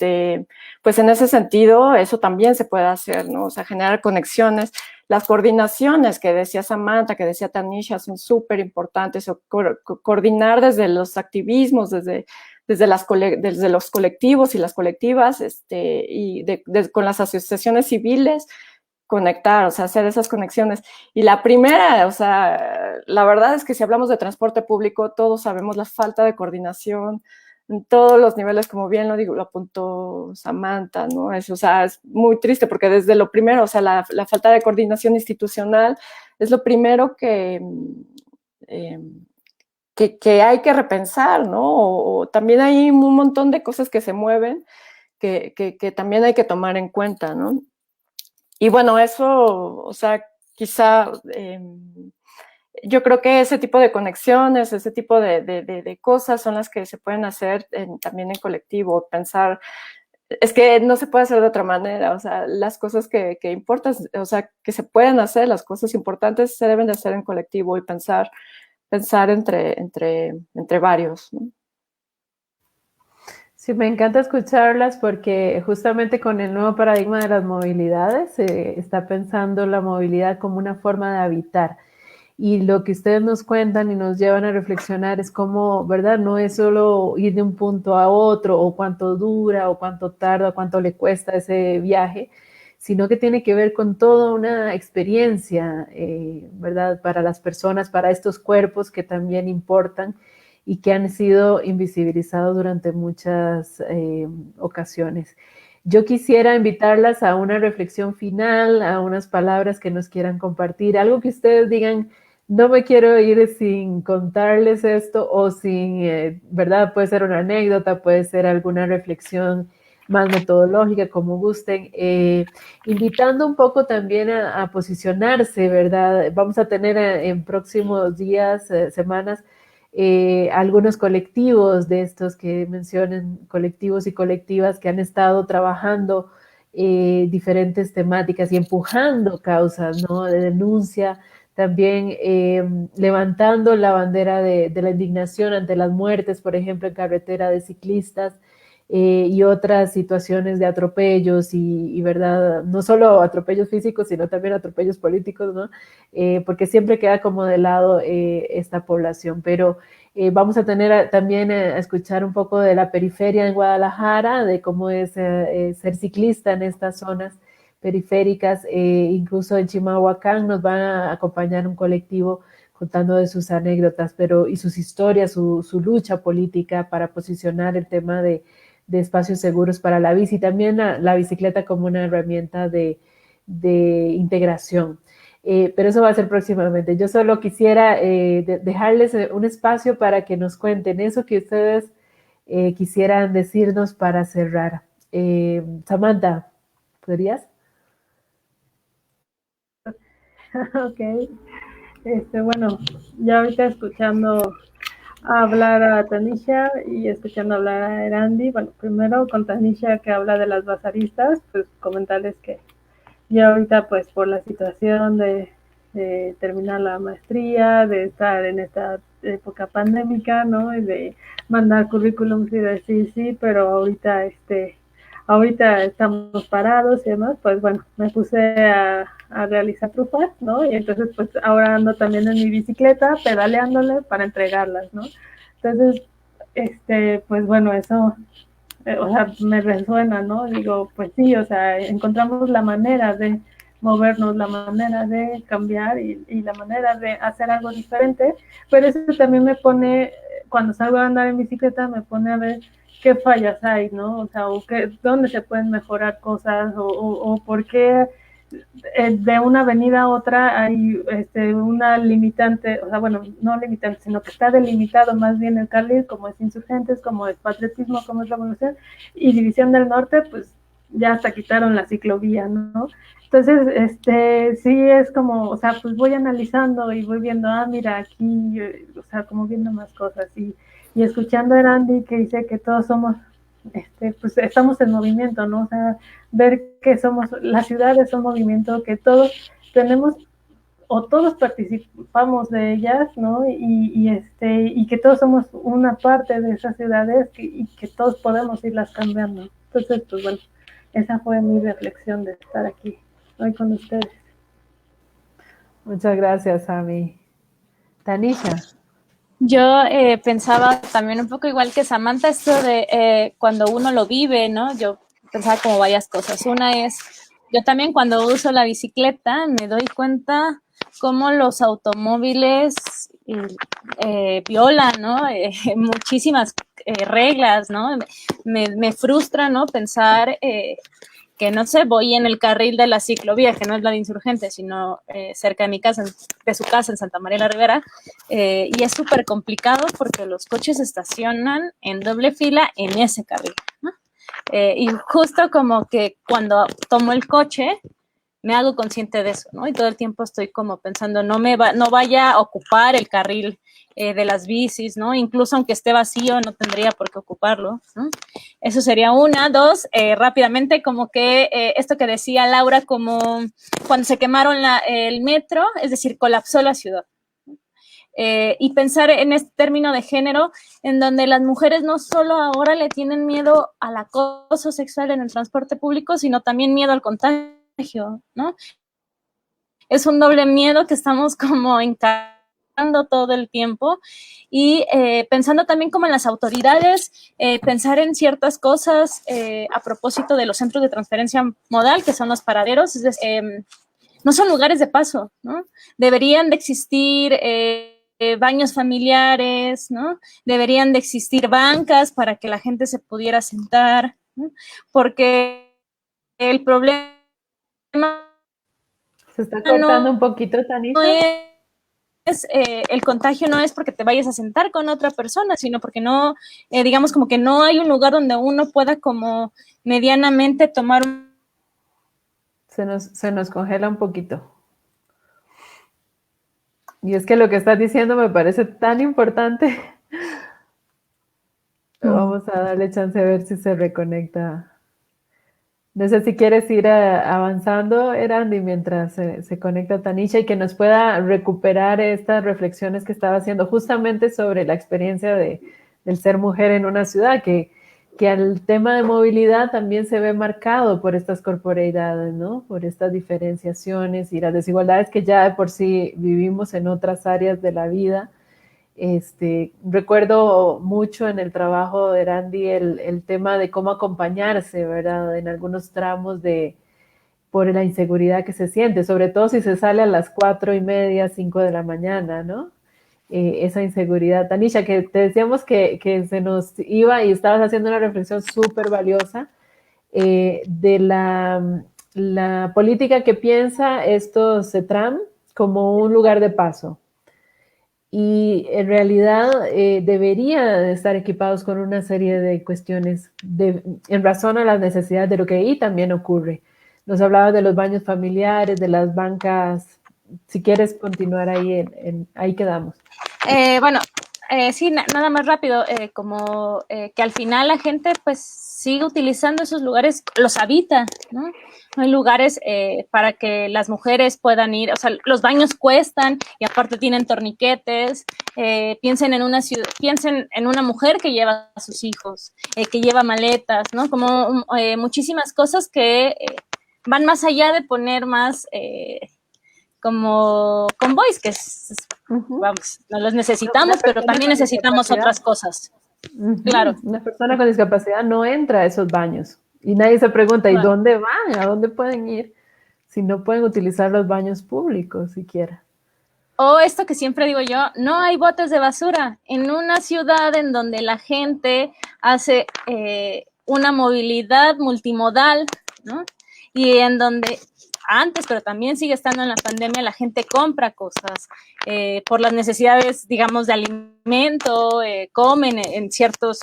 pues en ese sentido, eso también se puede hacer, ¿no? O sea, generar conexiones. Las coordinaciones que decía Samantha, que decía Tanisha, son súper importantes. Coordinar desde los activismos, desde los colectivos y las colectivas, con las asociaciones civiles, conectar, o sea, hacer esas conexiones. Y la primera, o sea, la verdad es que si hablamos de transporte público, todos sabemos la falta de coordinación en todos los niveles, como bien lo apuntó Samantha, ¿no? O sea, es muy triste porque desde lo primero, o sea, la falta de coordinación institucional es lo primero que que hay que repensar, ¿no? O también hay un montón de cosas que se mueven que también hay que tomar en cuenta, ¿no? Y bueno, eso, o sea, quizá yo creo que ese tipo de conexiones, ese tipo de cosas son las que se pueden hacer también en colectivo, pensar, es que no se puede hacer de otra manera, o sea, las cosas que importan, o sea, que se pueden hacer, las cosas importantes se deben de hacer en colectivo y pensar entre varios, ¿no? Sí, me encanta escucharlas porque justamente con el nuevo paradigma de las movilidades se está pensando la movilidad como una forma de habitar. Y lo que ustedes nos cuentan y nos llevan a reflexionar es cómo, ¿verdad? No es solo ir de un punto a otro o cuánto dura o cuánto tarda o cuánto le cuesta ese viaje, sino que tiene que ver con toda una experiencia, ¿verdad? Para las personas, para estos cuerpos que también importan y que han sido invisibilizados durante muchas ocasiones. Yo quisiera invitarlas a una reflexión final, a unas palabras que nos quieran compartir, algo que ustedes digan, no me quiero ir sin contarles esto o sin, ¿verdad? Puede ser una anécdota, puede ser alguna reflexión más metodológica, como gusten, invitando un poco también a posicionarse, ¿verdad? Vamos a tener en próximos días, semanas, algunos colectivos de estos que mencionen, colectivos y colectivas que han estado trabajando diferentes temáticas y empujando causas, ¿no? De denuncia, también levantando la bandera de la indignación ante las muertes, por ejemplo, en carretera de ciclistas, y otras situaciones de atropellos y, verdad, no solo atropellos físicos, sino también atropellos políticos, ¿no? Porque siempre queda como de lado esta población, pero vamos a tener también a escuchar un poco de la periferia en Guadalajara, de cómo es ser ciclista en estas zonas periféricas, incluso en Chimalhuacán nos van a acompañar un colectivo contando de sus anécdotas, pero y sus historias, su lucha política para posicionar el tema de espacios seguros para la bici, también la bicicleta como una herramienta de integración. Pero eso va a ser próximamente. Yo solo quisiera dejarles un espacio para que nos cuenten eso que ustedes quisieran decirnos para cerrar. Samantha, ¿podrías? Ok, bueno, ya ahorita escuchando hablar a Tanisha y escuchando hablar a Erandi, bueno, primero con Tanisha que habla de las bazaristas, pues comentarles que ya ahorita pues por la situación de terminar la maestría, de estar en esta época pandémica, ¿no? Y de mandar currículums y decir sí, pero ahorita estamos parados y demás, pues bueno, me puse a realizar trufas, ¿no? Y entonces pues ahora ando también en mi bicicleta pedaleándole para entregarlas, ¿no? Entonces, pues bueno, eso, o sea, me resuena, ¿no? Digo, pues sí, o sea, encontramos la manera de movernos, la manera de cambiar y la manera de hacer algo diferente, pero eso también me pone, cuando salgo a andar en bicicleta, me pone a ver qué fallas hay, ¿no? O sea, dónde se pueden mejorar cosas o por qué de una avenida a otra hay una limitante, o sea, bueno, no limitante, sino que está delimitado más bien el carril, como es Insurgentes, como es Patriotismo, como es Revolución, y División del Norte, pues ya hasta quitaron la ciclovía, ¿no? Entonces, sí es como, o sea, pues voy analizando y voy viendo, mira, aquí, o sea, como viendo más cosas y escuchando a Randy que dice que todos somos, pues estamos en movimiento, ¿no? O sea, ver que somos, las ciudades son movimiento, que todos tenemos o todos participamos de ellas, ¿no? Y que todos somos una parte de esas ciudades y que todos podemos irlas cambiando. Entonces, pues bueno, esa fue mi reflexión de estar aquí hoy con ustedes. Muchas gracias, Ami. Tanisha. Yo pensaba también un poco igual que Samantha, esto de cuando uno lo vive, ¿no? Yo pensaba como varias cosas. Una es, yo también cuando uso la bicicleta me doy cuenta cómo los automóviles violan, ¿no? Muchísimas reglas, ¿no? Me frustra, ¿no? Pensar que no sé, voy en el carril de la ciclovía, que no es la de Insurgente, sino cerca de mi casa, de su casa en Santa María la Ribera, y es súper complicado porque los coches estacionan en doble fila en ese carril, ¿no? Y justo como que cuando tomo el coche, me hago consciente de eso, ¿no? Y todo el tiempo estoy como pensando, no vaya a ocupar el carril de las bicis, ¿no? Incluso aunque esté vacío, no tendría por qué ocuparlo, ¿no? Eso sería una. Dos, rápidamente, como que esto que decía Laura, como cuando se quemaron el metro, es decir, colapsó la ciudad. Y pensar en este término de género, en donde las mujeres no solo ahora le tienen miedo al acoso sexual en el transporte público, sino también miedo al contagio, ¿no? Es un doble miedo que estamos como encarando todo el tiempo y pensando también como en las autoridades, pensar en ciertas cosas a propósito de los centros de transferencia modal, que son los paraderos, es decir, no son lugares de paso, ¿no? Deberían de existir baños familiares, ¿no? Deberían de existir bancas para que la gente se pudiera sentar, ¿no? Porque el problema Se está cortando un poquito, Tanisha. El contagio no es porque te vayas a sentar con otra persona, sino porque no, digamos como que no hay un lugar donde uno pueda como medianamente tomar Se nos congela un poquito. Y es que lo que estás diciendo me parece tan importante. Vamos a darle chance a ver si se reconecta. No sé si quieres ir avanzando, Erandi, mientras se conecta Tanisha y que nos pueda recuperar estas reflexiones que estaba haciendo justamente sobre la experiencia del ser mujer en una ciudad, que al tema de movilidad también se ve marcado por estas corporeidades, ¿no? Por estas diferenciaciones y las desigualdades que ya de por sí vivimos en otras áreas de la vida. Recuerdo mucho en el trabajo de Randy el tema de cómo acompañarse, ¿verdad? En algunos tramos por la inseguridad que se siente, sobre todo si se sale a las 4:30, 5 de la mañana, ¿no? Esa inseguridad. Tanisha, que te decíamos que se nos iba y estabas haciendo una reflexión súper valiosa de la política que piensa estos CETRAM como un lugar de paso. Y en realidad deberían estar equipados con una serie de cuestiones en razón a las necesidades de lo que ahí también ocurre. Nos hablabas de los baños familiares, de las bancas. Si quieres continuar ahí, ahí quedamos. Bueno, sí, nada más rápido, como que al final la gente pues sigue utilizando esos lugares, los habita, ¿no? Hay lugares para que las mujeres puedan ir, o sea, los baños cuestan y aparte tienen torniquetes. Piensen en una mujer que lleva a sus hijos, que lleva maletas, ¿no? Como muchísimas cosas que van más allá de poner más como convoys, que vamos, no los necesitamos, pero también necesitamos otras cosas. Claro. Una persona con discapacidad no entra a esos baños. Y nadie se pregunta, ¿y dónde van? ¿A dónde pueden ir? Si no pueden utilizar los baños públicos siquiera. O esto que siempre digo yo, no hay botes de basura. En una ciudad en donde la gente hace una movilidad multimodal, ¿no? Y en donde antes, pero también sigue estando en la pandemia, la gente compra cosas por las necesidades, digamos, de alimento, comen en ciertos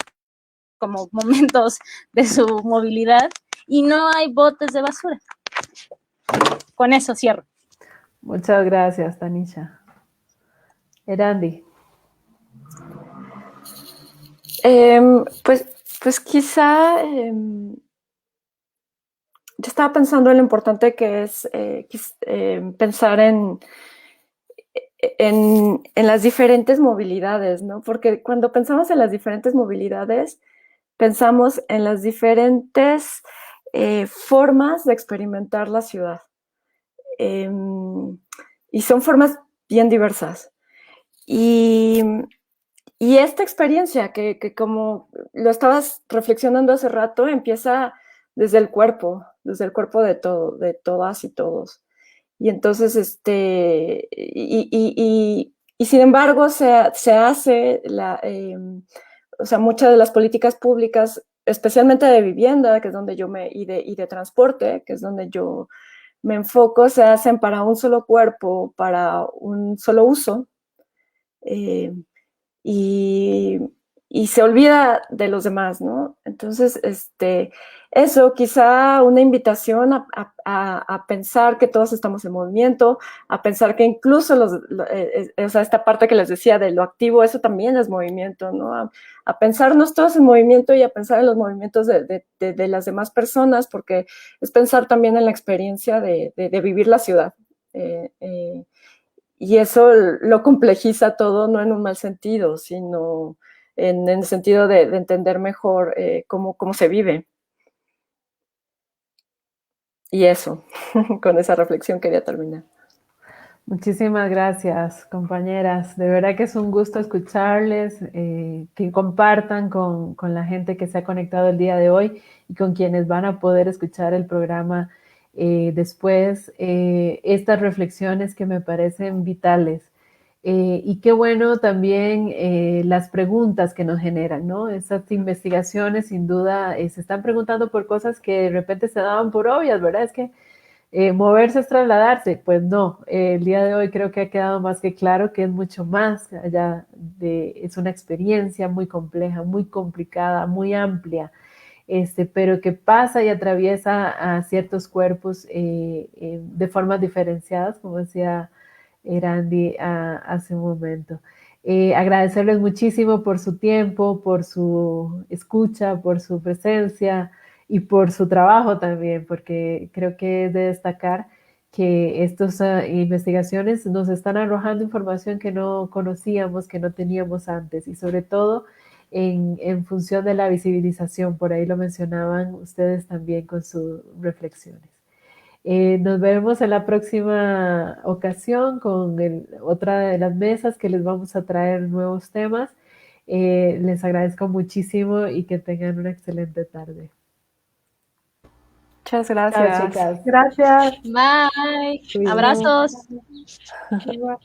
como momentos de su movilidad y no hay botes de basura. Con eso cierro. Muchas gracias, Tanisha. Erandi. Pues quizá yo estaba pensando en lo importante que es pensar en las diferentes movilidades, ¿no? Porque cuando pensamos en las diferentes movilidades, pensamos en las diferentes formas de experimentar la ciudad. Y son formas bien diversas. Y esta experiencia que como lo estabas reflexionando hace rato, empieza desde el cuerpo de todas y todos. Y entonces, y sin embargo, se hace, o sea, muchas de las políticas públicas especialmente de vivienda, que es donde y de transporte, que es donde yo me enfoco, se hacen para un solo cuerpo, para un solo uso, y, y se olvida de los demás, ¿no? Entonces, eso, quizá una invitación a pensar que todos estamos en movimiento, a pensar que incluso o sea, esta parte que les decía de lo activo, eso también es movimiento, ¿no? A pensarnos todos en movimiento y a pensar en los movimientos de las demás personas, porque es pensar también en la experiencia de vivir la ciudad. Y eso lo complejiza todo, no en un mal sentido, sino en el sentido de entender mejor cómo se vive. Y eso, con esa reflexión quería terminar. Muchísimas gracias, compañeras. De verdad que es un gusto escucharles, que compartan con la gente que se ha conectado el día de hoy y con quienes van a poder escuchar el programa después, estas reflexiones que me parecen vitales. Y qué bueno también las preguntas que nos generan, ¿no? Esas investigaciones sin duda se están preguntando por cosas que de repente se daban por obvias, ¿verdad? Es que moverse es trasladarse, pues no, el día de hoy creo que ha quedado más que claro que es mucho más allá es una experiencia muy compleja, muy complicada, muy amplia, pero que pasa y atraviesa a ciertos cuerpos de formas diferenciadas, como decía Erandi hace un momento. Agradecerles muchísimo por su tiempo, por su escucha, por su presencia y por su trabajo también, porque creo que es de destacar que estas investigaciones nos están arrojando información que no conocíamos, que no teníamos antes, y sobre todo en función de la visibilización. Por ahí lo mencionaban ustedes también con sus reflexiones. Nos vemos en la próxima ocasión con otra de las mesas que les vamos a traer nuevos temas. Les agradezco muchísimo y que tengan una excelente tarde. Muchas Chao, gracias. chicas. Gracias. Bye. Cuídense. Abrazos. Igual.